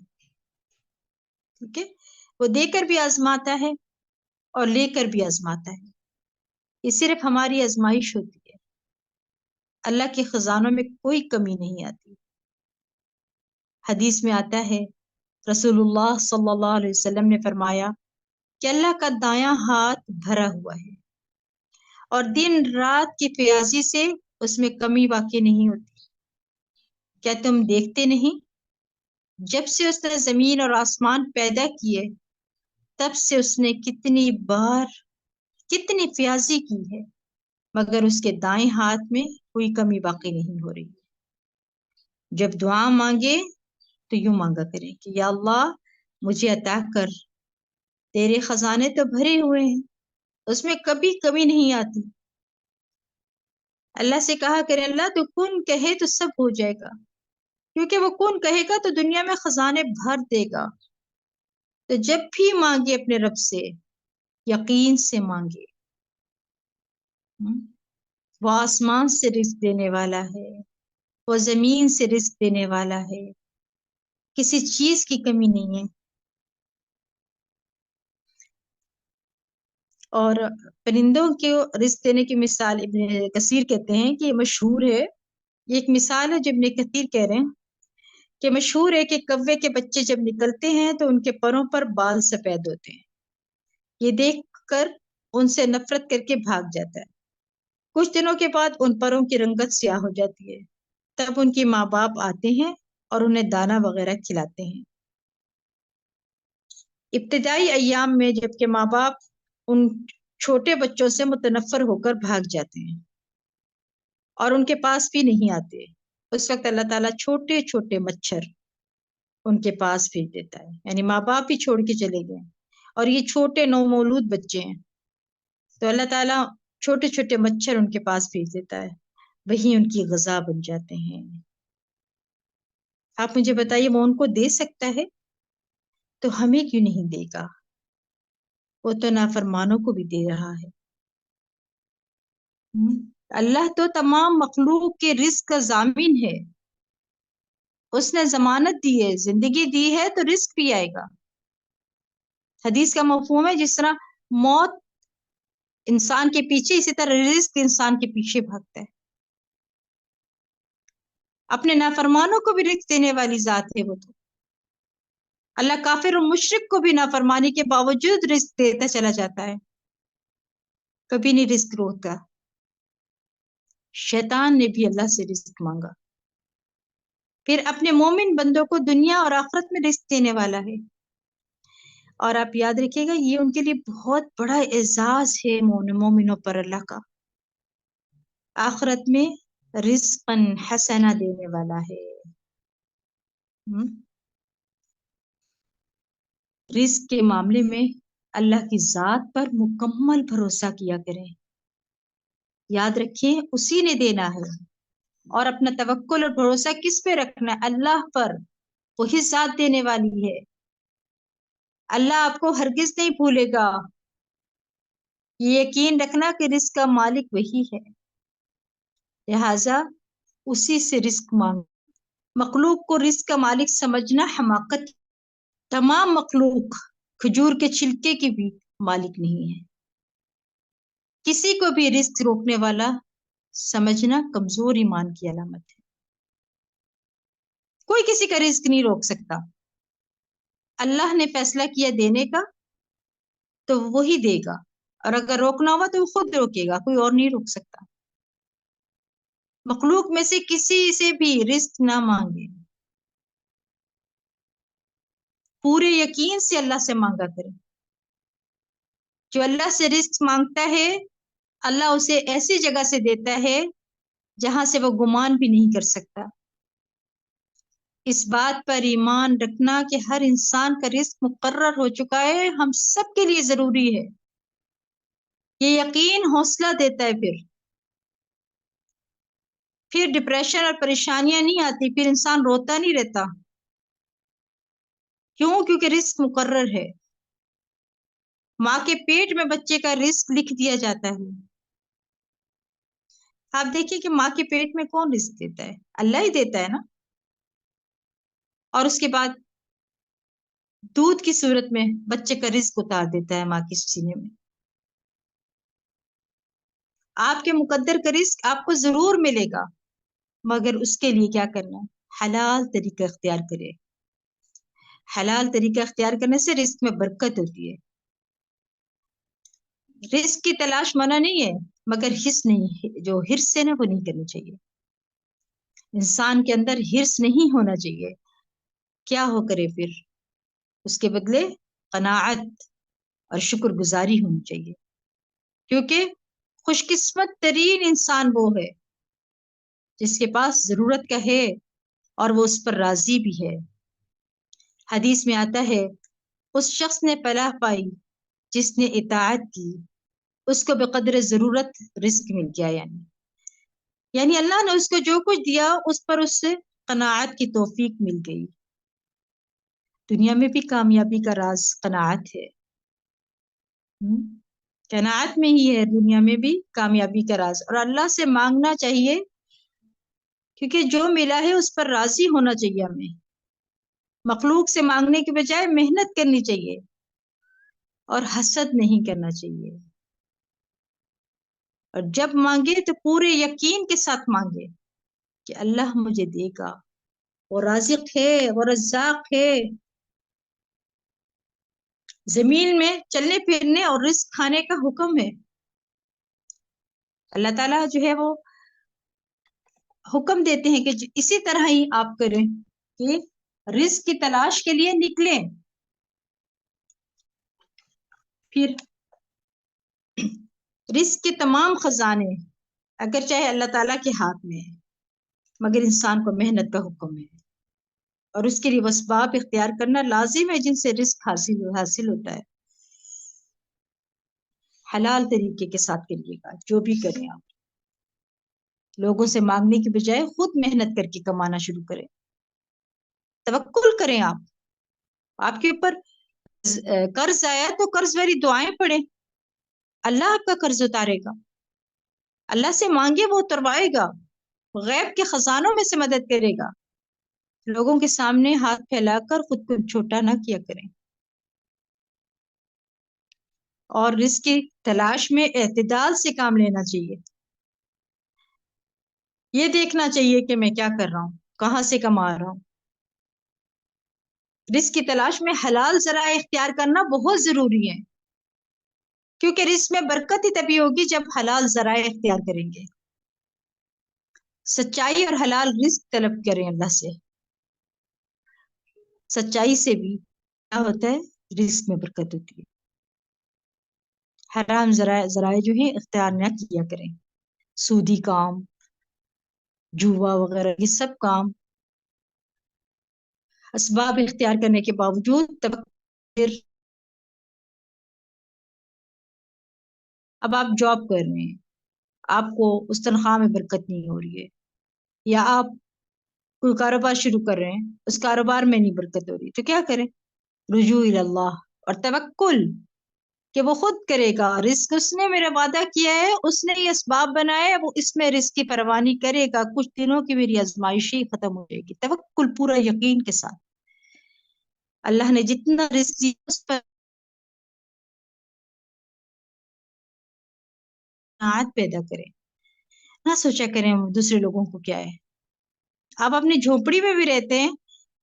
ٹھیک ہے. وہ دے کر بھی آزماتا ہے اور لے کر بھی آزماتا ہے. یہ صرف ہماری آزمائش ہوتی ہے. اللہ کے خزانوں میں کوئی کمی نہیں آتی. حدیث میں آتا ہے رسول اللہ صلی اللہ علیہ وسلم نے فرمایا کہ اللہ کا دایاں ہاتھ بھرا ہوا ہے اور دن رات کی فیاضی سے اس میں کمی واقع نہیں ہوتی. کیا تم دیکھتے نہیں جب سے اس نے زمین اور آسمان پیدا کیے تب سے اس نے کتنی بار کتنی فیاضی کی ہے مگر اس کے دائیں ہاتھ میں کوئی کمی باقی نہیں ہو رہی. جب دعا مانگے تو یوں مانگا کریں کہ یا اللہ مجھے عطا کر. تیرے خزانے تو بھرے ہوئے ہیں اس میں کبھی کمی نہیں آتی. اللہ سے کہا کریں اللہ تو کن کہے تو سب ہو جائے گا کیونکہ وہ کن کہے گا تو دنیا میں خزانے بھر دے گا. تو جب بھی مانگے اپنے رب سے یقین سے مانگے. وہ آسمان سے رزق دینے والا ہے. وہ زمین سے رزق دینے والا ہے. کسی چیز کی کمی نہیں ہے. اور پرندوں کے رزق دینے کی مثال ابن کثیر کہتے ہیں کہ یہ مشہور ہے. یہ ایک مثال ہے جو ابن کثیر کہہ رہے ہیں کہ مشہور ہے کہ کوے کے بچے جب نکلتے ہیں تو ان کے پروں پر بال سفید ہوتے ہیں. یہ دیکھ کر ان سے نفرت کر کے بھاگ جاتا ہے. کچھ دنوں کے بعد ان پروں کی رنگت سیاہ ہو جاتی ہے. تب ان کی ماں باپ آتے ہیں اور انہیں دانا وغیرہ کھلاتے ہیں. ابتدائی ایام میں جبکہ ماں باپ ان چھوٹے بچوں سے متنفر ہو کر بھاگ جاتے ہیں اور ان کے پاس بھی نہیں آتے. اس وقت اللہ تعالیٰ چھوٹے چھوٹے مچھر ان کے پاس بھیج دیتا ہے. یعنی ماں باپ ہی چھوڑ کے چلے گئے اور یہ چھوٹے نومولود بچے ہیں تو اللہ تعالیٰ چھوٹے چھوٹے مچھر ان کے پاس بھیج دیتا ہے. وہی ان کی غذا بن جاتے ہیں. آپ مجھے بتائیے وہ ان کو دے سکتا ہے تو ہمیں کیوں نہیں دے گا؟ وہ تو نافرمانوں کو بھی دے رہا ہے. اللہ تو تمام مخلوق کے رزق کا ضامن ہے. اس نے ضمانت دی ہے زندگی دی ہے تو رزق بھی آئے گا. حدیث کا مفہوم ہے جس طرح موت انسان کے پیچھے اسی طرح رزق انسان کے پیچھے بھاگتا ہے. اپنے نافرمانوں کو بھی رزق دینے والی ذات ہے وہ تو. اللہ کافر و مشرک کو بھی نافرمانی کے باوجود رزق دیتا چلا جاتا ہے. کبھی نہیں رزق روکتا. شیطان نے بھی اللہ سے رزق مانگا پھر اپنے مومن بندوں کو دنیا اور آخرت میں رزق دینے والا ہے. اور آپ یاد رکھیے گا یہ ان کے لیے بہت بڑا اعزاز ہے مومنوں پر اللہ کا. آخرت میں رزقاً حسنہ دینے والا ہے. رزق کے معاملے میں اللہ کی ذات پر مکمل بھروسہ کیا کریں. یاد رکھیں اسی نے دینا ہے، اور اپنا توکل اور بھروسہ کس پہ رکھنا ہے؟ اللہ پر. وہی ذات دینے والی ہے. اللہ آپ کو ہرگز نہیں بھولے گا. یہ یقین رکھنا کہ رزق کا مالک وہی ہے، لہذا اسی سے رزق مانگ. مخلوق کو رزق کا مالک سمجھنا حماقت. تمام مخلوق کھجور کے چھلکے کی بھی مالک نہیں ہے. کسی کو بھی رزق روکنے والا سمجھنا کمزور ایمان کی علامت ہے. کوئی کسی کا رزق نہیں روک سکتا. اللہ نے فیصلہ کیا دینے کا تو وہی دے گا، اور اگر روکنا ہوا تو وہ خود روکے گا، کوئی اور نہیں روک سکتا. مخلوق میں سے کسی سے بھی رزق نہ مانگے، پورے یقین سے اللہ سے مانگا کرے. جو اللہ سے رزق مانگتا ہے اللہ اسے ایسی جگہ سے دیتا ہے جہاں سے وہ گمان بھی نہیں کر سکتا. اس بات پر ایمان رکھنا کہ ہر انسان کا رزق مقرر ہو چکا ہے ہم سب کے لیے ضروری ہے. یہ یقین حوصلہ دیتا ہے. پھر ڈپریشن اور پریشانیاں نہیں آتی، پھر انسان روتا نہیں رہتا. کیوں؟ کیونکہ رزق مقرر ہے. ماں کے پیٹ میں بچے کا رزق لکھ دیا جاتا ہے. آپ دیکھیں کہ ماں کے پیٹ میں کون رزق دیتا ہے؟ اللہ ہی دیتا ہے نا. اور اس کے بعد دودھ کی صورت میں بچے کا رزق اتار دیتا ہے ماں کے سینے میں. آپ کے مقدر کا رزق آپ کو ضرور ملے گا، مگر اس کے لیے کیا کرنا ہے؟ حلال طریقہ اختیار کرے. حلال طریقہ اختیار کرنے سے رزق میں برکت ہوتی ہے. رزق کی تلاش منع نہیں ہے، مگر حرص نہیں ہے. جو حرص ہے نا وہ نہیں کرنی چاہیے. انسان کے اندر حرص نہیں ہونا چاہیے. کیا ہو کرے پھر؟ اس کے بدلے قناعت اور شکر گزاری ہونی چاہیے. کیونکہ خوش قسمت ترین انسان وہ ہے جس کے پاس ضرورت کا ہے اور وہ اس پر راضی بھی ہے. حدیث میں آتا ہے اس شخص نے فلاح پائی جس نے اطاعت کی، اس کو بقدر ضرورت رزق مل گیا. یعنی اللہ نے اس کو جو کچھ دیا اس پر اس سے قناعت کی توفیق مل گئی. دنیا میں بھی کامیابی کا راز قناعت ہے. قناعت میں ہی ہے دنیا میں بھی کامیابی کا راز. اور اللہ سے مانگنا چاہیے کیونکہ جو ملا ہے اس پر راضی ہونا چاہیے. ہمیں مخلوق سے مانگنے کے بجائے محنت کرنی چاہیے اور حسد نہیں کرنا چاہیے. اور جب مانگے تو پورے یقین کے ساتھ مانگے کہ اللہ مجھے دے گا، وہ رازق ہے، وہ رزاق ہے. زمین میں چلنے پھرنے اور رزق کھانے کا حکم ہے. اللہ تعالیٰ جو ہے وہ حکم دیتے ہیں کہ اسی طرح ہی آپ کریں کہ رزق کی تلاش کے لیے نکلیں. پھر رزق کے تمام خزانے اگر چاہے اللہ تعالیٰ کے ہاتھ میں ہے، مگر انسان کو محنت کا حکم ہے اور اس کے لیے اسباب اختیار کرنا لازم ہے جن سے رزق حاصل ہوتا ہے. حلال طریقے کے ساتھ کریے گا جو بھی کریں آپ. لوگوں سے مانگنے کی بجائے خود محنت کر کے کمانا شروع کریں. توکل کریں. آپ کے اوپر قرض آیا تو قرض والی دعائیں پڑھیں، اللہ آپ کا قرض اتارے گا. اللہ سے مانگے وہ اتروائے گا. غیب کے خزانوں میں سے مدد کرے گا. لوگوں کے سامنے ہاتھ پھیلا کر خود کو چھوٹا نہ کیا کریں. اور رزق کی تلاش میں اعتدال سے کام لینا چاہیے. یہ دیکھنا چاہیے کہ میں کیا کر رہا ہوں، کہاں سے کما رہا ہوں. رزق کی تلاش میں حلال ذرائع اختیار کرنا بہت ضروری ہے، کیونکہ رزق میں برکت ہی تبھی ہوگی جب حلال ذرائع اختیار کریں گے. سچائی اور حلال رزق طلب کریں اللہ سے. سچائی سے بھی کیا ہوتا ہے؟ رزق میں برکت ہوتی ہے۔ حرام ذرائع جو ہیں اختیار نہ کیا کریں، سودی کام، جوا وغیرہ، یہ سب کام اسباب اختیار کرنے کے باوجود پھر اب آپ جاب کر رہے ہیں، آپ کو اس تنخواہ میں برکت نہیں ہو رہی ہے، یا آپ کوئی کاروبار شروع کر رہے ہیں، اس کاروبار میں نہیں برکت ہو رہی، تو کیا کریں؟ رجوع اللہ اور توکل کہ وہ خود کرے گا، رزق اس نے میرا وعدہ کیا ہے، اس نے یہ اسباب بنائے، وہ اس میں رزق کی فراوانی کرے گا، کچھ دنوں کی میری آزمائشی ختم ہو جائے گی، توکل پورا یقین کے ساتھ۔ اللہ نے جتنا رزق دیا اس پر قناعت پیدا کریں، نہ سوچا کریں دوسرے لوگوں کو کیا ہے۔ آپ اپنی جھونپڑی میں بھی رہتے ہیں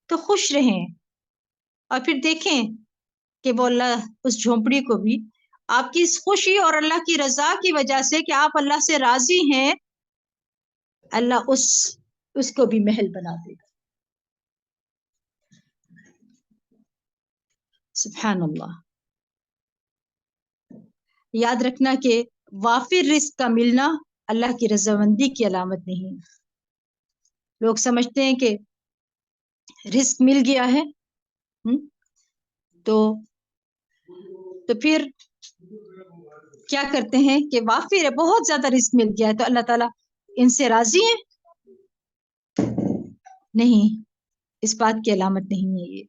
تو خوش رہیں، اور پھر دیکھیں کہ وہ اللہ اس جھونپڑی کو بھی آپ کی اس خوشی اور اللہ کی رضا کی وجہ سے کہ آپ اللہ سے راضی ہیں، اللہ اس کو بھی محل بنا دے گا۔ سبحان اللہ۔ یاد رکھنا کہ وافر رزق کا ملنا اللہ کی رضامندی کی علامت نہیں۔ لوگ سمجھتے ہیں کہ رزق مل گیا ہے تو پھر کیا کرتے ہیں کہ وافر ہے، بہت زیادہ رزق مل گیا ہے تو اللہ تعالیٰ ان سے راضی ہے؟ نہیں، اس بات کی علامت نہیں ہے یہ۔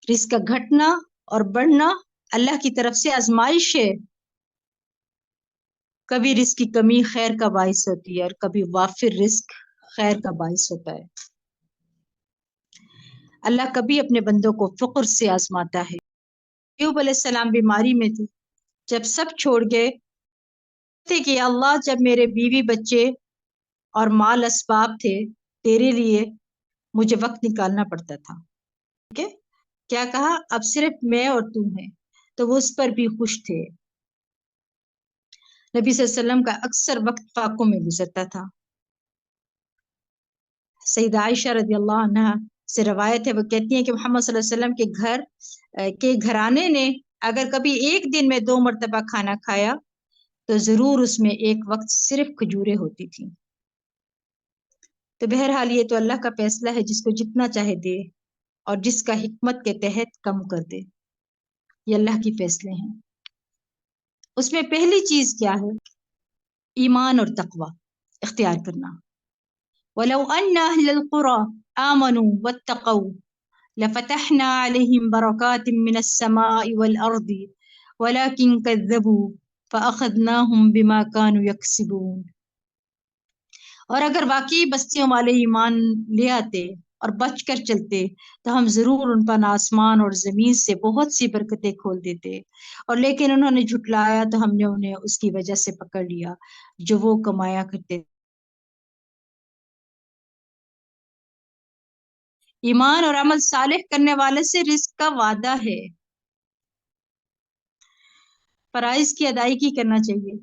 رزق کا گھٹنا اور بڑھنا اللہ کی طرف سے آزمائش ہے۔ کبھی رزق کی کمی خیر کا باعث ہوتی ہے اور کبھی وافر رزق خیر کا باعث ہوتا ہے۔ اللہ کبھی اپنے بندوں کو فقر سے آزماتا ہے۔ ایوب علیہ السلام بیماری میں تھے، جب سب چھوڑ گئے تھے کہ اللہ جب میرے بیوی بچے اور مال اسباب تھے تیرے لیے مجھے وقت نکالنا پڑتا تھا، ٹھیک ہے، کیا کہا؟ اب صرف میں اور تم ہیں، تو وہ اس پر بھی خوش تھے۔ نبی صلی اللہ علیہ وسلم کا اکثر وقت فاقوں میں گزرتا تھا۔ سیدہ عائشہ رضی اللہ عنہا سے روایت ہے، وہ کہتی ہیں کہ محمد صلی اللہ علیہ وسلم کے گھر کے گھرانے نے اگر کبھی ایک دن میں 2 مرتبہ کھانا کھایا تو ضرور اس میں ایک وقت صرف کھجوریں ہوتی تھیں۔ تو بہرحال یہ تو اللہ کا فیصلہ ہے، جس کو جتنا چاہے دے اور جس کا حکمت کے تحت کم کر دے، یہ اللہ کی فیصلے ہیں۔ اس میں پہلی چیز کیا ہے؟ ایمان اور تقوی اختیار کرنا۔ وَلَوْ أَنَّ أَهْلَ الْقُرَىٰ آمَنُوا وَاتَّقَوْا لَفَتَحْنَا عَلَيْهِمْ بَرَكَاتٍ مِّنَ السَّمَاءِ وَالْأَرْضِ وَلَٰكِن كَذَّبُوا فَأَخَذْنَاهُمْ بِمَا كَانُوا يَكْسِبُونَ۔ اور اگر واقعی بستیوں والے ایمان لے آتے اور بچ کر چلتے تو ہم ضرور ان پر آسمان اور زمین سے بہت سی برکتیں کھول دیتے، اور لیکن انہوں نے جھٹلایا تو ہم نے انہیں اس کی وجہ سے پکڑ لیا جو وہ کمایا کرتے۔ ایمان اور عمل صالح کرنے والے سے رزق کا وعدہ ہے۔ فرائض کی ادائیگی کرنا چاہیے،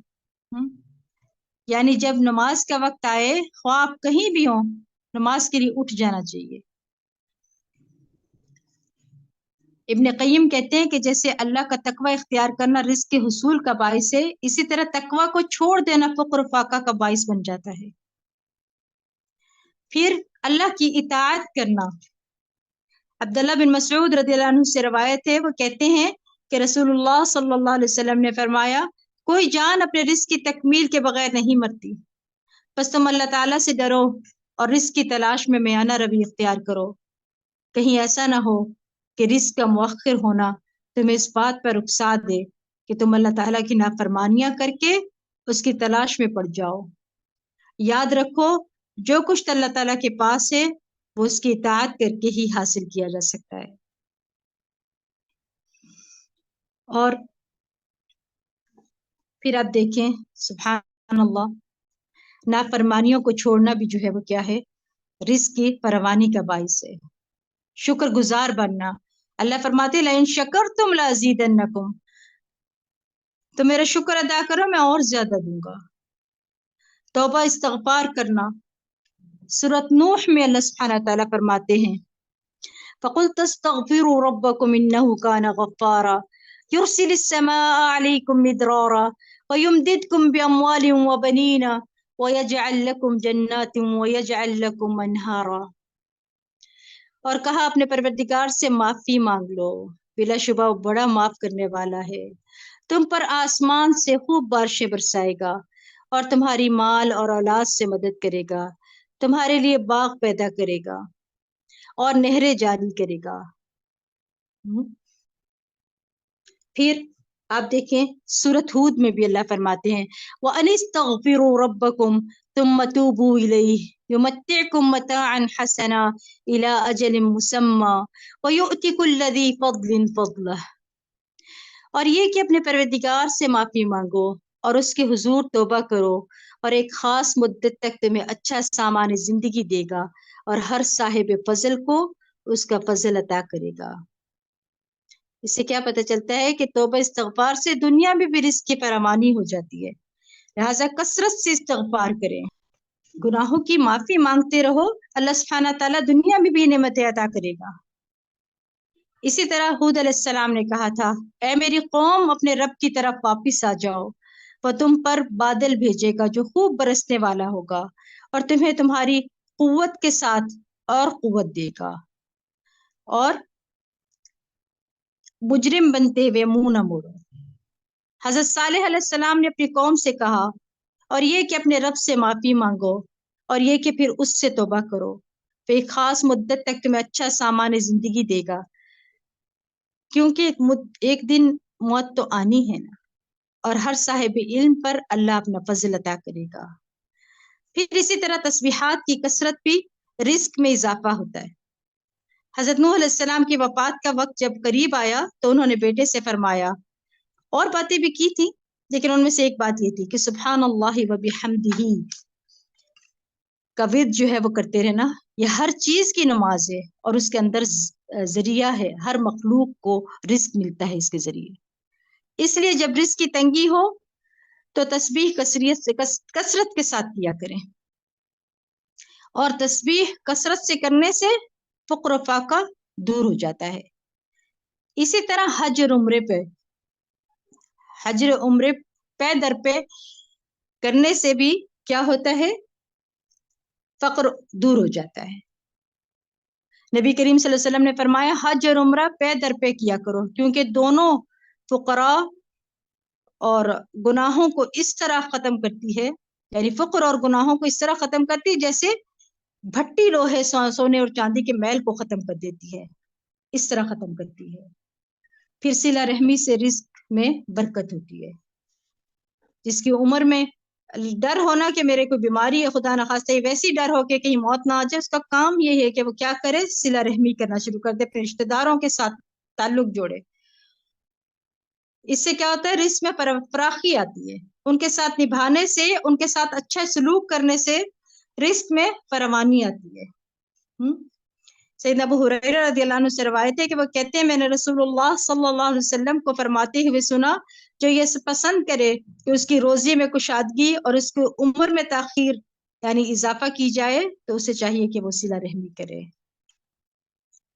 یعنی جب نماز کا وقت آئے، خواہ آپ کہیں بھی ہوں، نماز کے لیے اٹھ جانا چاہیے۔ ابن قیم کہتے ہیں کہ جیسے اللہ کا تقوی اختیار کرنا رزق کے حصول کا باعث ہے، اسی طرح تقوی کو چھوڑ دینا فقر و فاقہ کا باعث بن جاتا ہے۔ پھر اللہ کی اطاعت کرنا۔ عبداللہ بن مسعود رضی اللہ عنہ سے روایت ہے، وہ کہتے ہیں کہ رسول اللہ صلی اللہ علیہ وسلم نے فرمایا، کوئی جان اپنے رزق کی تکمیل کے بغیر نہیں مرتی، بس تم اللہ تعالیٰ سے ڈرو اور رزق کی تلاش میں میانہ روی اختیار کرو، کہیں ایسا نہ ہو کہ رزق کا مؤخر ہونا تمہیں اس بات پر اکسا دے کہ تم اللہ تعالیٰ کی نافرمانیاں کر کے اس کی تلاش میں پڑ جاؤ۔ یاد رکھو، جو کچھ اللہ تعالیٰ کے پاس ہے وہ اس کی اطاعت کر کے ہی حاصل کیا جا سکتا ہے۔ اور پھر آپ دیکھیں، سبحان اللہ، نافرمانیوں کو چھوڑنا بھی جو ہے وہ کیا ہے؟ رزق کی فراوانی کا باعث ہے۔ شکر گزار بننا، اللہ فرماتے لئن شکرتم لازیدنکم، تو میرا شکر ادا کرو میں اور زیادہ دوں گا۔ توبہ استغفار کرنا۔ سورۃ نوح میں اللہ سبحانہ تعالیٰ فرماتے ہیں فقلت استغفروا ربكم إنه كان غفارا يرسل السماء عليكم مدرارا ويمددكم بأموال وبنين ويجعل لكم جنات ويجعل لكم أنهارا. اور کہا اپنے پروردگار سے معافی مانگ لو، بلا شبہ وہ بڑا معاف کرنے والا ہے، تم پر آسمان سے خوب بارشیں برسائے گا اور تمہاری مال اور اولاد سے مدد کرے گا، تمہارے لیے باغ پیدا کرے گا اور نہریں جاری کرے گا۔ پھر آپ دیکھیں سورۃ ہود میں بھی اللہ فرماتے ہیں وَأَنِ اسْتَغْفِرُوا رَبَّكُمْ ثُمَّ تُوبُوا إِلَيْهِ يُمَتِّعْكُمْ مَتَاعًا حَسَنًا إِلَىٰ أَجَلٍ مُّسَمًّى وَيُؤْتِ كُلَّ ذِي فَضْلٍ فَضْلَهُ۔ اور یہ کہ اپنے پروردگار سے معافی مانگو اور اس کے حضور توبہ کرو، اور ایک خاص مدت تک تمہیں اچھا سامان زندگی دے گا اور ہر صاحب فضل کو اس کا فضل عطا کرے گا۔ اس سے کیا پتہ چلتا ہے کہ توبہ استغفار سے دنیا میں بھی رزق کی فراوانی ہو جاتی ہے، لہٰذا کثرت سے استغفار کریں، گناہوں کی معافی مانگتے رہو، اللہ سبحانہ تعالیٰ دنیا میں بھی نعمتیں عطا کرے گا۔ اسی طرح ہود علیہ السلام نے کہا تھا اے میری قوم اپنے رب کی طرف واپس آ جاؤ، وہ تم پر بادل بھیجے گا جو خوب برسنے والا ہوگا اور تمہیں تمہاری قوت کے ساتھ اور قوت دے گا، اور مجرم بنتے ہوئے منہ نہ موڑو۔ حضرت صالح علیہ السلام نے اپنی قوم سے کہا اور یہ کہ اپنے رب سے معافی مانگو اور یہ کہ پھر اس سے توبہ کرو، تو ایک خاص مدت تک تمہیں اچھا سامان زندگی دے گا، کیونکہ ایک دن موت تو آنی ہے نا، اور ہر صاحب علم پر اللہ اپنا فضل عطا کرے گا۔ پھر اسی طرح تسبیحات کی کثرت بھی رزق میں اضافہ ہوتا ہے۔ حضرت نوح علیہ السلام کی وفات کا وقت جب قریب آیا تو انہوں نے بیٹے سے فرمایا، اور باتیں بھی کی تھی لیکن ان میں سے ایک بات یہ تھی کہ سبحان اللہ و بحمدہ کا ورد جو ہے وہ کرتے رہنا، یہ ہر چیز کی نماز ہے اور اس کے اندر ذریعہ ہے، ہر مخلوق کو رزق ملتا ہے اس کے ذریعے، اس لیے جب رزق کی تنگی ہو تو تسبیح کثرت کے ساتھ کیا کریں، اور تسبیح کثرت سے کرنے سے فقر و فاقہ دور ہو جاتا ہے۔ اسی طرح حج اور عمرے پے در پہ کرنے سے بھی کیا ہوتا ہے، فقر دور ہو جاتا ہے۔ نبی کریم صلی اللہ علیہ وسلم نے فرمایا حج اور عمرہ پے در پہ کیا کرو، کیونکہ دونوں فقراء اور گناہوں کو اس طرح ختم کرتی ہے، یعنی فقر اور گناہوں کو اس طرح ختم کرتی ہے جیسے بھٹی لوہے سونے اور چاندی کے میل کو ختم کر دیتی ہے، اس طرح ختم کرتی ہے۔ پھر صلہ رحمی سے رزق میں برکت ہوتی ہے، جس کی عمر میں ڈر ہونا کہ میرے کوئی بیماری ہے خدا نخواستہ، ویسی ڈر ہو کہ کہیں موت نہ آ جائے، اس کا کام یہ ہے کہ وہ کیا کرے، صلہ رحمی کرنا شروع کر دے، اپنے رشتہ داروں کے ساتھ تعلق جوڑے۔ اس سے کیا ہوتا ہے، رزق میں فراخی آتی ہے، ان کے ساتھ نبھانے سے، ان کے ساتھ اچھا سلوک کرنے سے رزق میں فراوانی آتی ہے۔ سیدنا ابو ہریرہ رضی اللہ عنہ سے روایت ہے کہ وہ کہتے ہیں میں نے رسول اللہ صلی اللہ علیہ وسلم کو فرماتے ہوئے سنا جو یہ پسند کرے کہ اس کی روزی میں کشادگی اور اس کی عمر میں تاخیر یعنی اضافہ کی جائے تو اسے چاہیے کہ وہ صلہ رحمی کرے۔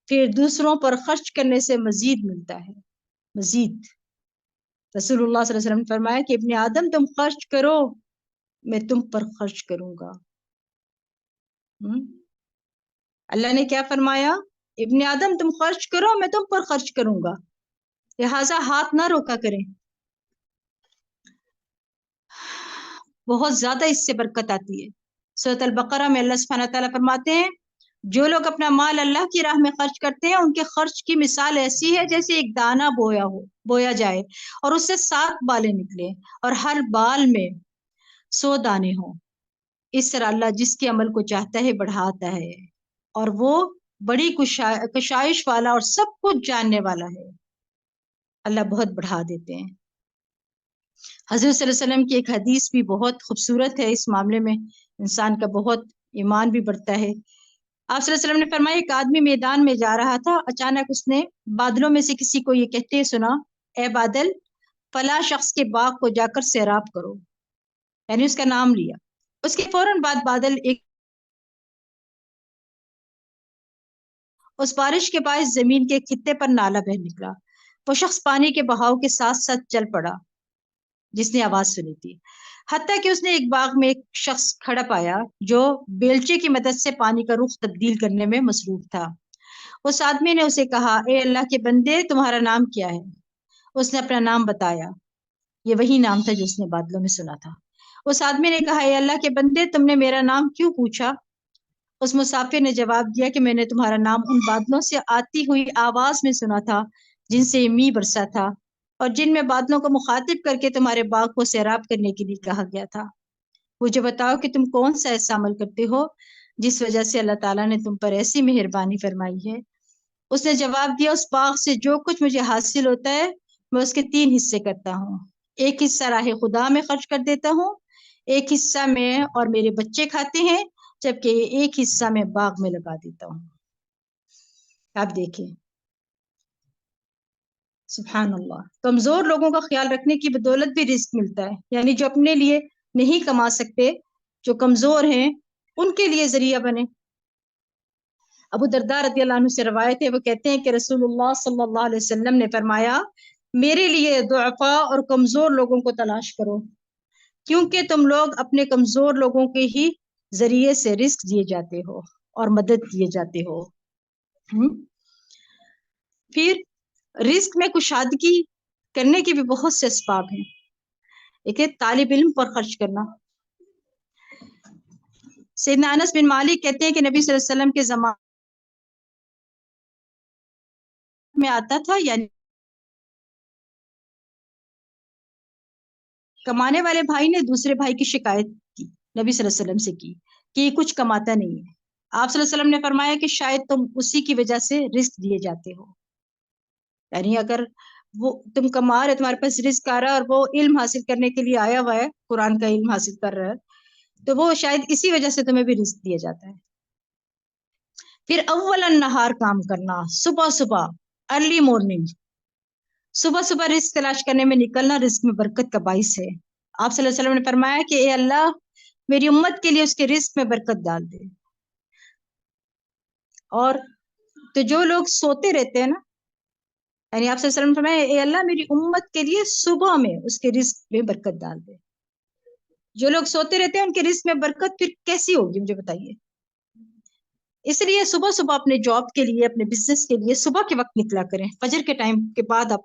پھر دوسروں پر خرچ کرنے سے مزید ملتا ہے، مزید۔ رسول اللہ صلی اللہ علیہ وسلم نے فرمایا کہ ابن آدم تم خرچ کرو میں تم پر خرچ کروں گا۔ اللہ نے کیا فرمایا، ابن آدم تم خرچ کرو میں تم پر خرچ کروں گا، لہٰذا ہاتھ نہ روکا کریں، بہت زیادہ اس سے برکت آتی ہے۔ سورۃ البقرہ میں اللہ سبحانہ تعالیٰ فرماتے ہیں جو لوگ اپنا مال اللہ کی راہ میں خرچ کرتے ہیں ان کے خرچ کی مثال ایسی ہے جیسے ایک دانہ بویا جائے اور اس سے 7 بالیں نکلے اور ہر بال میں 100 دانے ہوں، اس طرح اللہ جس کے عمل کو چاہتا ہے بڑھاتا ہے اور وہ بڑی کشائش والا اور سب کچھ جاننے والا ہے، اللہ بہت بڑھا دیتے ہیں۔ حضرت صلی اللہ علیہ وسلم کی ایک حدیث بھی بہت خوبصورت ہے، اس معاملے میں انسان کا بہت ایمان بھی بڑھتا ہے۔ آپ صلی اللہ علیہ وسلم نے فرمایا ایک آدمی میدان میں جا رہا تھا، اچانک اس نے بادلوں میں سے کسی کو یہ کہتے سنا اے بادل فلاں شخص کے باغ کو جا کر سیراب کرو، یعنی اس کا نام لیا۔ اس کے فوراً بعد بادل ایک اس بارش کے باعث زمین کے خطے پر نالا بہہ نکلا، وہ شخص پانی کے بہاؤ کے ساتھ ساتھ چل پڑا جس نے آواز سنی تھی، حتیٰ کہ اس نے ایک باغ میں ایک شخص کھڑا پایا جو بیلچے کی مدد سے پانی کا رخ تبدیل کرنے میں مصروف تھا۔ اس آدمی نے اسے کہا، اے اللہ کے بندے، تمہارا نام کیا ہے؟ اس نے اپنا نام بتایا، یہ وہی نام تھا جو اس نے بادلوں میں سنا تھا۔ اس آدمی نے کہا، اے اللہ کے بندے، تم نے میرا نام کیوں پوچھا؟ اس مسافر نے جواب دیا کہ میں نے تمہارا نام ان بادلوں سے آتی ہوئی آواز میں سنا تھا جن سے میਂہ برسا تھا، اور جن میں بادلوں کو مخاطب کر کے تمہارے باغ کو سیراب کرنے کے لیے کہا گیا تھا۔ مجھے بتاؤ کہ تم کون سا ایسا عمل کرتے ہو جس وجہ سے اللہ تعالیٰ نے تم پر ایسی مہربانی فرمائی ہے؟ اس نے جواب دیا، اس باغ سے جو کچھ مجھے حاصل ہوتا ہے میں اس کے 3 حصے کرتا ہوں۔ ایک حصہ راہ خدا میں خرچ کر دیتا ہوں، ایک حصہ میں اور میرے بچے کھاتے ہیں، جبکہ ایک حصہ میں باغ میں لگا دیتا ہوں۔ آپ دیکھیں، سبحان اللہ، کمزور لوگوں کا خیال رکھنے کی بدولت بھی رزق ملتا ہے، یعنی جو اپنے لیے نہیں کما سکتے، جو کمزور ہیں، ان کے لیے ذریعہ بنے۔ ابو درداء رضی اللہ عنہ سے روایت ہے، وہ کہتے ہیں کہ رسول اللہ صلی اللہ علیہ وسلم نے فرمایا، میرے لیے ضعفاء اور کمزور لوگوں کو تلاش کرو، کیونکہ تم لوگ اپنے کمزور لوگوں کے ہی ذریعے سے رزق دیے جاتے ہو اور مدد دیے جاتے ہو۔ پھر رزق میں کشادگی کرنے کے بھی بہت سے اسباب ہیں۔ ایک ہے طالب علم پر خرچ کرنا۔ سیدنا انس بن مالک کہتے ہیں کہ نبی صلی اللہ علیہ وسلم کے زمانے میں آتا تھا، یعنی کمانے والے بھائی نے دوسرے بھائی کی شکایت کی، نبی صلی اللہ علیہ وسلم سے کی کہ یہ کچھ کماتا نہیں ہے۔ آپ صلی اللہ علیہ وسلم نے فرمایا کہ شاید تم اسی کی وجہ سے رزق دیے جاتے ہو، یعنی اگر وہ تم کما رہے، تمہارے پاس رزق آ رہا ہے اور وہ علم حاصل کرنے کے لیے آیا ہوا ہے، قرآن کا علم حاصل کر رہا ہے، تو وہ شاید اسی وجہ سے تمہیں بھی رزق دیا جاتا ہے۔ پھر اول النہار کام کرنا، صبح صبح، ارلی مارننگ، صبح صبح رزق تلاش کرنے میں نکلنا رزق میں برکت کا باعث ہے۔ آپ صلی اللہ علیہ وسلم نے فرمایا کہ اے اللہ، میری امت کے لیے اس کے رزق میں برکت ڈال دے۔ اور تو جو لوگ سوتے رہتے ہیں نا، یعنی آپ صلی اللہ علیہ وسلم نے فرمایا، اے اللہ، میری امت کے لیے صبح میں اس کے رزق میں برکت ڈال دے۔ جو لوگ سوتے رہتے ہیں ان کے رزق میں برکت پھر کیسی ہوگی، مجھے بتائیے۔ اس لیے صبح صبح اپنے جاب کے لیے، اپنے بزنس کے لیے صبح کے وقت نکلا کریں، فجر کے ٹائم کے بعد آپ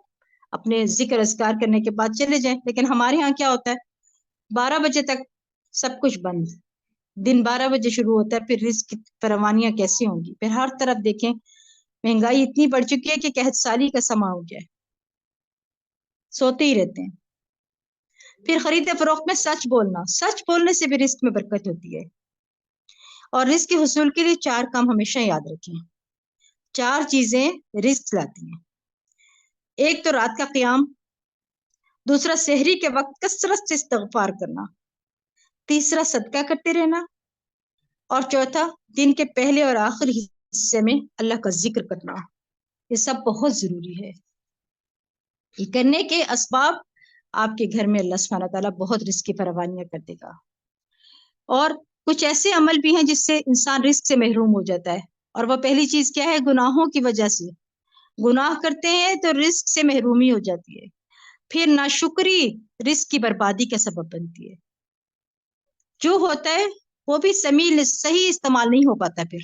اپنے ذکر اذکار کرنے کے بعد چلے جائیں۔ لیکن ہمارے ہاں کیا ہوتا ہے، 12 بجے تک سب کچھ بند، دن 12 بجے شروع ہوتا ہے، پھر رزق کی فراوانیاں کیسی ہوں گی؟ پھر ہر طرف دیکھیں مہنگائی اتنی بڑھ چکی ہے کہ قحط سالی کا سما ہو گیا ہے، سوتے ہی رہتے ہیں۔ پھر خرید فروخت میں سچ بولنا، سچ بولنے سے بھی رزق میں برکت ہوتی ہے۔ اور رزق کے حصول کے لیے 4 کام ہمیشہ یاد رکھیں، 4 چیزیں رزق لاتی ہیں۔ ایک تو رات کا قیام، دوسرا سحری کے وقت کثرت سے استغفار کرنا، تیسرا صدقہ کرتے رہنا، اور چوتھا دن کے پہلے اور آخری حصے میں اللہ کا ذکر کرنا۔ یہ سب بہت ضروری ہے۔ یہ کرنے کے اسباب آپ کے گھر میں اللہ سبحانہ تعالیٰ بہت رزق کی فراوانیاں کر دے گا۔ اور کچھ ایسے عمل بھی ہیں جس سے انسان رزق سے محروم ہو جاتا ہے، اور وہ پہلی چیز کیا ہے؟ گناہوں کی وجہ سے گناہ کرتے ہیں تو رزق سے محرومی ہو جاتی ہے۔ پھر ناشکری رزق کی بربادی کا سبب بنتی ہے۔ جو ہوتا ہے وہ بھی صحیح استعمال نہیں ہو پاتا، پھر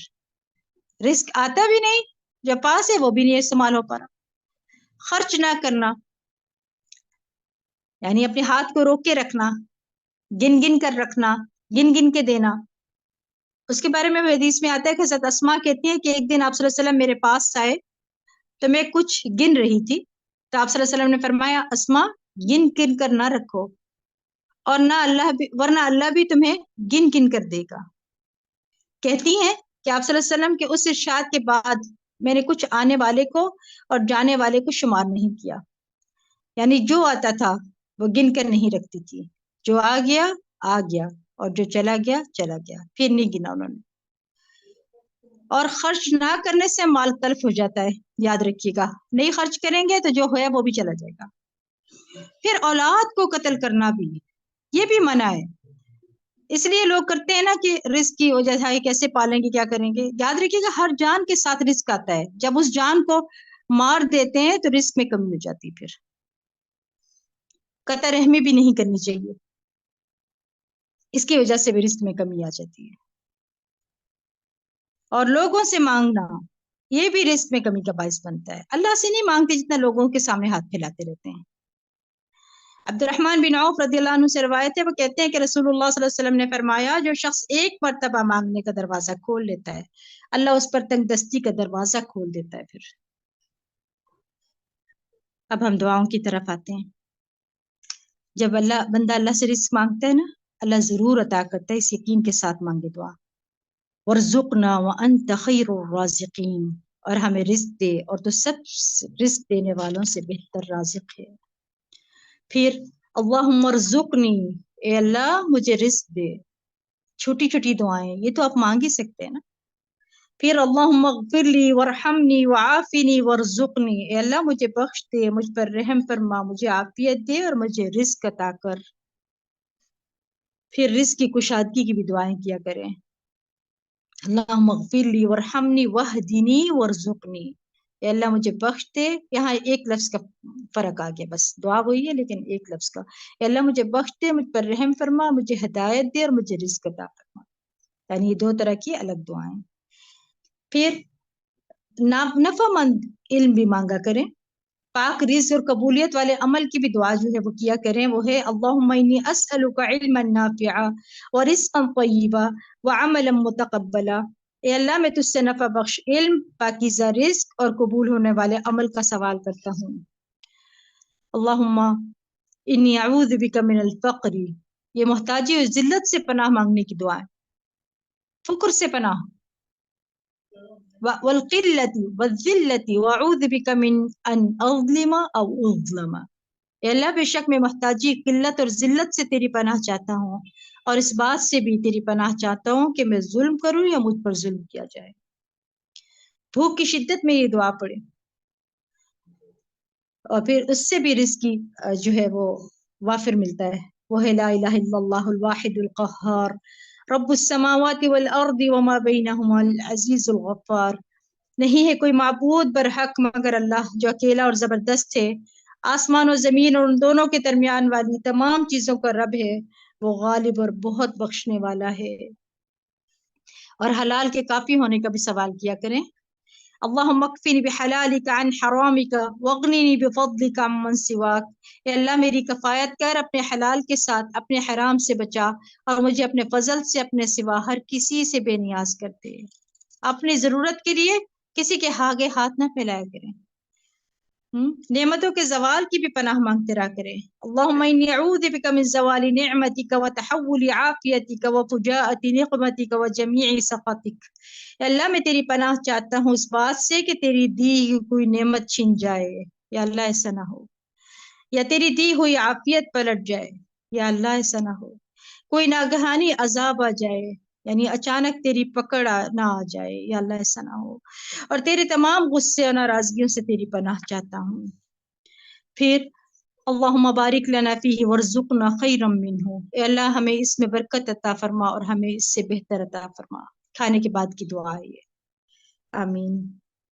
رزق آتا بھی نہیں، جو پاس ہے وہ بھی نہیں استعمال ہو پا رہا۔ خرچ نہ کرنا، یعنی اپنے ہاتھ کو روک کے رکھنا، گن گن کر رکھنا، گن گن کے دینا۔ اس کے بارے میں حدیث میں آتا ہے کہ حضرت اسماء کہتی ہیں کہ ایک دن آپ صلی اللہ علیہ وسلم میرے پاس آئے تو میں کچھ گن رہی تھی، تو آپ صلی اللہ علیہ وسلم نے فرمایا، اسماء، گن گن کر نہ رکھو، اور ورنہ اللہ بھی تمہیں گن گن کر دے گا۔ کہتی ہیں کہ آپ صلی اللہ علیہ وسلم کے اس ارشاد کے بعد میں نے کچھ آنے والے کو اور جانے والے کو شمار نہیں کیا، یعنی جو آتا تھا وہ گن کر نہیں رکھتی تھی، جو آ گیا آ گیا اور جو چلا گیا چلا گیا، پھر نہیں گنا انہوں نے۔ اور خرچ نہ کرنے سے مال تلف ہو جاتا ہے، یاد رکھیے گا، نہیں خرچ کریں گے تو جو ہے وہ بھی چلا جائے گا۔ پھر اولاد کو قتل کرنا بھی، یہ بھی منع ہے۔ اس لیے لوگ کرتے ہیں نا کہ رزق کی وجہ ہے کیسے پالیں گے کیا کریں گے. یاد رکھیے گا ہر جان کے ساتھ رزق آتا ہے. جب اس جان کو مار دیتے ہیں تو رزق میں کمی ہو جاتی. پھر قطع رحمی بھی نہیں کرنی چاہیے، اس کی وجہ سے بھی رزق میں کمی آ جاتی ہے. اور لوگوں سے مانگنا یہ بھی رزق میں کمی کا باعث بنتا ہے. اللہ سے نہیں مانگتے جتنا لوگوں کے سامنے ہاتھ پھیلاتے رہتے ہیں. عبد الرحمن بن عوف رضی اللہ عنہ سے روایت ہے، وہ کہتے ہیں کہ رسول اللہ صلی اللہ علیہ وسلم نے فرمایا جو شخص ایک مرتبہ مانگنے کا دروازہ کھول لیتا ہے اللہ اس پر تنگ دستی کا دروازہ کھول دیتا ہے. پھر اب ہم دعاؤں کی طرف آتے ہیں. جب بندہ اللہ سے رزق مانگتا ہے نا اللہ ضرور عطا کرتا ہے. اس یقین کے ساتھ مانگے دعا. وارزقنا وانت خیر الرازقین، اور ہمیں رزق دے اور تو سب رزق دینے والوں سے بہتر رازق ہے. پھر اللہم ارزقنی، اے اللہ مجھے رزق دے. چھوٹی چھوٹی دعائیں یہ تو آپ مانگ ہی سکتے ہیں نا. پھر اللہم اغفر لی وارحمنی وعافنی وارزقنی، اے اللہ مجھے بخش دے، مجھ پر رحم فرما، مجھے عافیت دے اور مجھے رزق عطا کر. پھر رزق کی کشادگی کی بھی دعائیں کیا کریں. اللہم اغفر لی وارحمنی واہدنی وارزقنی، اے اللہ مجھے بخش دے. یہاں ایک لفظ کا فرق آ گیا، بس دعا وہی ہے لیکن ایک لفظ کا. اے اللہ مجھے بخش دے، مجھ پر رحم فرما، مجھے ہدایت دے اور مجھے رزق عطا فرما. یعنی یہ دو طرح کی الگ دعائیں. پھر نفع مند علم بھی مانگا کریں. پاک رزق اور قبولیت والے عمل کی بھی دعا جو ہے وہ کیا کریں. وہ ہے اللہم انی اسألک علما نافعا ورزقا طیبا وعملا متقبلا، اے اللہ میں تجھ سے نفع بخش علم، پاکیزہ رزق اور قبول ہونے والے عمل کا سوال کرتا ہوں. اللہم انی اعوذ بک من الفقر، یہ محتاجی اور ذلت سے پناہ مانگنے کی دعا ہے. فقر سے پناہ، والقلت والذلت واعوذ بک من ان اظلم او اظلم، اے اللہ بے شک میں محتاجی، قلت اور ذلت سے تیری پناہ چاہتا ہوں اور اس بات سے بھی تیری پناہ چاہتا ہوں کہ میں ظلم کروں یا مجھ پر ظلم کیا جائے. بھوک کی شدت میں یہ دعا پڑھے. اور پھر اس سے بھی رزق کی جو ہے وہ وافر ملتا ہے. وہ ہے لا الہ الا اللہ الواحد القہار رب السماوات والارض وما بینہما العزیز الغفار. نہیں ہے کوئی معبود برحق مگر اللہ جو اکیلا اور زبردست ہے، آسمان و زمین اور ان دونوں کے درمیان والی تمام چیزوں کا رب ہے. وہ غالب اور بہت بخشنے والا ہے. اور حلال کے کافی ہونے کا بھی سوال کیا کریں. اللہم اکفنی بحلالک عن حرامک واغننی بفضلک عن من سواک، اے اللہ میری کفایت کر اپنے حلال کے ساتھ اپنے حرام سے بچا اور مجھے اپنے فضل سے اپنے سوا ہر کسی سے بے نیاز کر دے. اپنی ضرورت کے لیے کسی کے آگے ہاتھ نہ پھیلایا کریں. نعمتوں کے زوال کی بھی پناہ مانگتے رہا کریں. اللہم انی اعوذ بک من زوال نعمتک وتحول عافیتک وفجاءۃ نقمتک وجمیع سخطک، اللہ میں تیری پناہ چاہتا ہوں اس بات سے کہ تیری دی ہوئی کوئی نعمت چھن جائے، یا اللہ ایسا نہ ہو، یا تیری دی ہوئی عافیت پلٹ جائے، یا اللہ ایسا نہ ہو، کوئی ناگہانی عذاب آ جائے یعنی اچانک تیری پکڑ نہ آ جائے، یا اللہ ایسا نہ ہو، اور تیرے تمام غصے اور ناراضگیوں سے تیری پناہ چاہتا ہوں. پھر اللہم بارک لنا فیہ وارزقنا خیرا منہ، اے اللہ ہمیں اس میں برکت عطا فرما اور ہمیں اس سے بہتر عطا فرما. کھانے کے بعد کی دعا ہے یہ. آمین.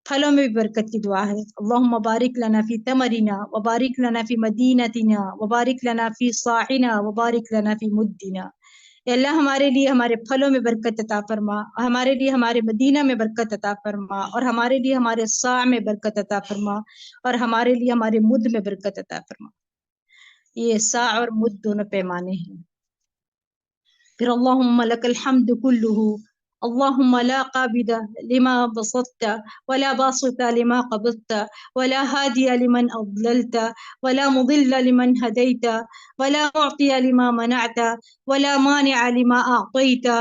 پھلوں میں بھی برکت کی دعا ہے. اللہم بارک لنا فی تمرنا وبارک لنا فی مدینتنا وبارک لنا فی صاعنا وبارک لنا فی مدنا، اے اللہ ہمارے لیے ہمارے پھلوں میں برکت عطا فرما، ہمارے لیے ہمارے مدینہ میں برکت عطا فرما، اور ہمارے لیے ہمارے صاع میں برکت عطا فرما، اور ہمارے لیے ہمارے مد میں برکت عطا فرما. یہ صاع اور مد دونوں پیمانے ہیں. پھر اللہم لک الحمد کلہ، اللہم لا قابض لما بسطت ولا باسط لما قبضت ولا هادي لمن أضللت ولا مضل لمن هديت ولا معطي لما منعت ولا مانع لما أعطيت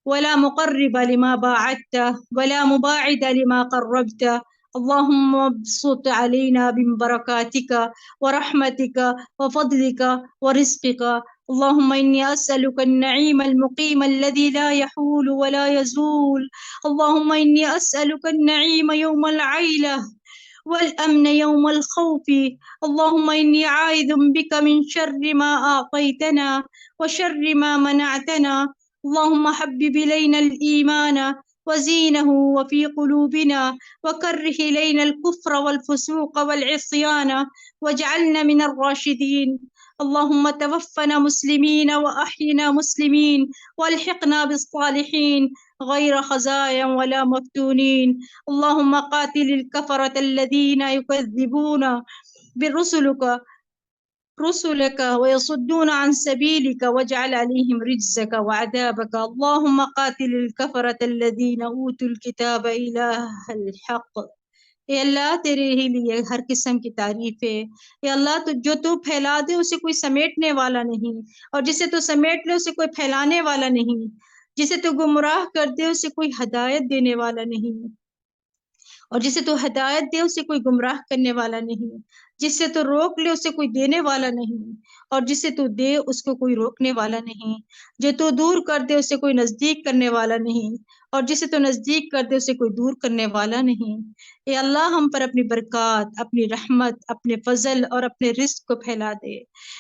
ولا مقرب لما باعدت ولا مباعد لما قربت. اللهم ابسط علينا من بركاتك ورحمتك وفضلك ورزقك. اللهم إني أسألك النعيم المقيم الذي لا يحول ولا يزول. اللهم إني أسألك النعيم يوم العيلة والأمن يوم الخوف. اللهم إني عائذ بك من شر ما أعطيتنا وشر ما منعتنا. اللهم حبب إلينا الإيمان وزينه وفي قلوبنا وكره إلينا الكفر والفسوق والعصيان واجعلنا من الراشدين. اللهم توفنا مسلمين وأحينا مسلمين والحقنا بالصالحين غير خزايا ولا مفتونين. اللهم قاتل الكفرة الذين يكذبون رسلك ويصدون عن سبيلك واجعل عليهم رجزك وعذابك. اللهم قاتل الكفرة الذين أوتوا الكتاب إله الحق. اے اللہ تیرے ہی لیے ہر قسم کی تعریف ہے. اے اللہ جو تو پھیلا دے اسے کوئی سمیٹنے والا نہیں، اور جسے تو سمیٹ لے اسے کوئی پھیلانے والا نہیں. جسے تو گمراہ کر دے اسے کوئی ہدایت دینے والا نہیں، اور جسے تو ہدایت دے اسے کوئی گمراہ کرنے والا نہیں. جس سے تو روک لے اسے کوئی دینے والا نہیں، اور جسے تو دے اس کو کوئی روکنے والا نہیں. جو تو دور کر دے اسے کوئی نزدیک کرنے والا نہیں، اور جسے تو نزدیک کر دے اسے کوئی دور کرنے والا نہیں. اے اللہ ہم پر اپنی برکات، اپنی رحمت، اپنے فضل اور اپنے رزق کو پھیلا دے.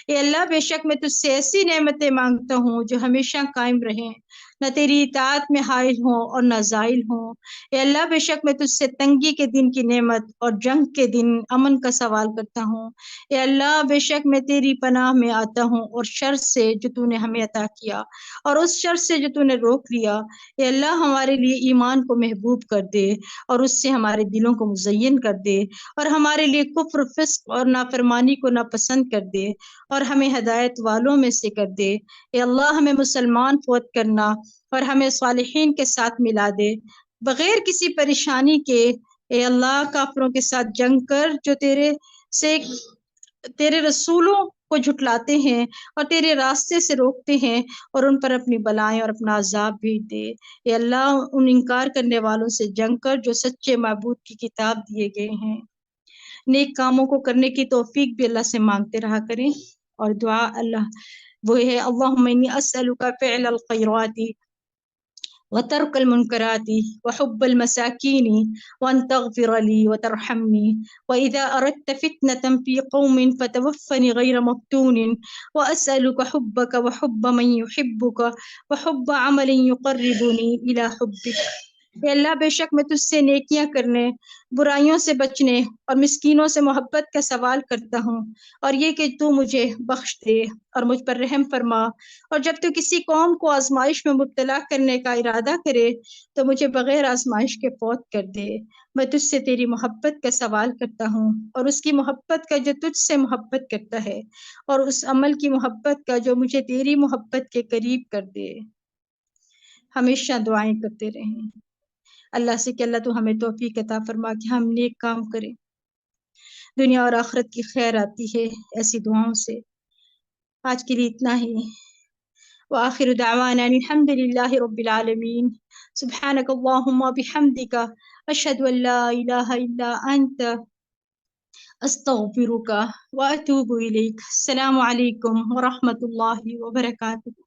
اے اللہ بے شک میں تجھ سے ایسی نعمتیں مانگتا ہوں جو ہمیشہ قائم رہیں، نہ تیری اطاعت میں حائل ہوں اور نہ زائل ہوں. اے اللہ بے شک میں تجھ سے تنگی کے دن کی نعمت اور جنگ کے دن امن کا سوال کرتا ہوں. اے اللہ بے شک میں تیری پناہ میں آتا ہوں اور شر سے جو تو نے ہمیں عطا کیا اور اس شر سے جو تو نے روک لیا. اے اللہ ہمارے لیے ایمان کو محبوب کر دے اور اس سے ہمارے دلوں کو مزین کر دے، اور ہمارے لیے کفر، فسق اور نافرمانی کو ناپسند کر دے اور ہمیں ہدایت والوں میں سے کر دے. اے اللہ ہمیں مسلمان فوت کرنا اور ہمیں صالحین کے ساتھ ملا دے بغیر کسی پریشانی کے. اے اللہ کافروں کے ساتھ جنگ کر جو تیرے رسولوں کو جھٹلاتے ہیں اور تیرے راستے سے روکتے ہیں، اور ان پر اپنی بلائیں اور اپنا عذاب بھیج دے. اے اللہ ان انکار کرنے والوں سے جنگ کر جو سچے معبود کی کتاب دیے گئے ہیں. نیک کاموں کو کرنے کی توفیق بھی اللہ سے مانگتے رہا کریں. اور دعا اللہ وہ ہے اللہم انی اسألک فعل الخیرات وترك المنكرات وحب المساكين وأن تغفر لي وترحمني وإذا أردت فتنة في قوم فتوفني غير مفتون وأسألك حبك وحب من يحبك وحب عمل يقربني إلى حبك. اے اللہ بے شک میں تجھ سے نیکیاں کرنے، برائیوں سے بچنے اور مسکینوں سے محبت کا سوال کرتا ہوں، اور یہ کہ تو مجھے بخش دے اور مجھ پر رحم فرما، اور جب تو کسی قوم کو آزمائش میں مبتلا کرنے کا ارادہ کرے تو مجھے بغیر آزمائش کے فوت کر دے. میں تجھ سے تیری محبت کا سوال کرتا ہوں اور اس کی محبت کا جو تجھ سے محبت کرتا ہے، اور اس عمل کی محبت کا جو مجھے تیری محبت کے قریب کر دے. ہمیشہ دعائیں کرتے رہیں اللہ سے کہ اللہ تو ہمیں توفیق عطا فرما کہ ہم نیک کام کریں. دنیا اور آخرت کی خیر آتی ہے ایسی دعاؤں سے. آج کے لیے اتنا ہی. وآخر دعوانا الحمد للہ رب العالمین. سبحانک اللہم بحمدک اشہد ان لا الہ الا انت استغفرک واتوب الیک. السلام علیکم ورحمۃ اللہ وبرکاتہ.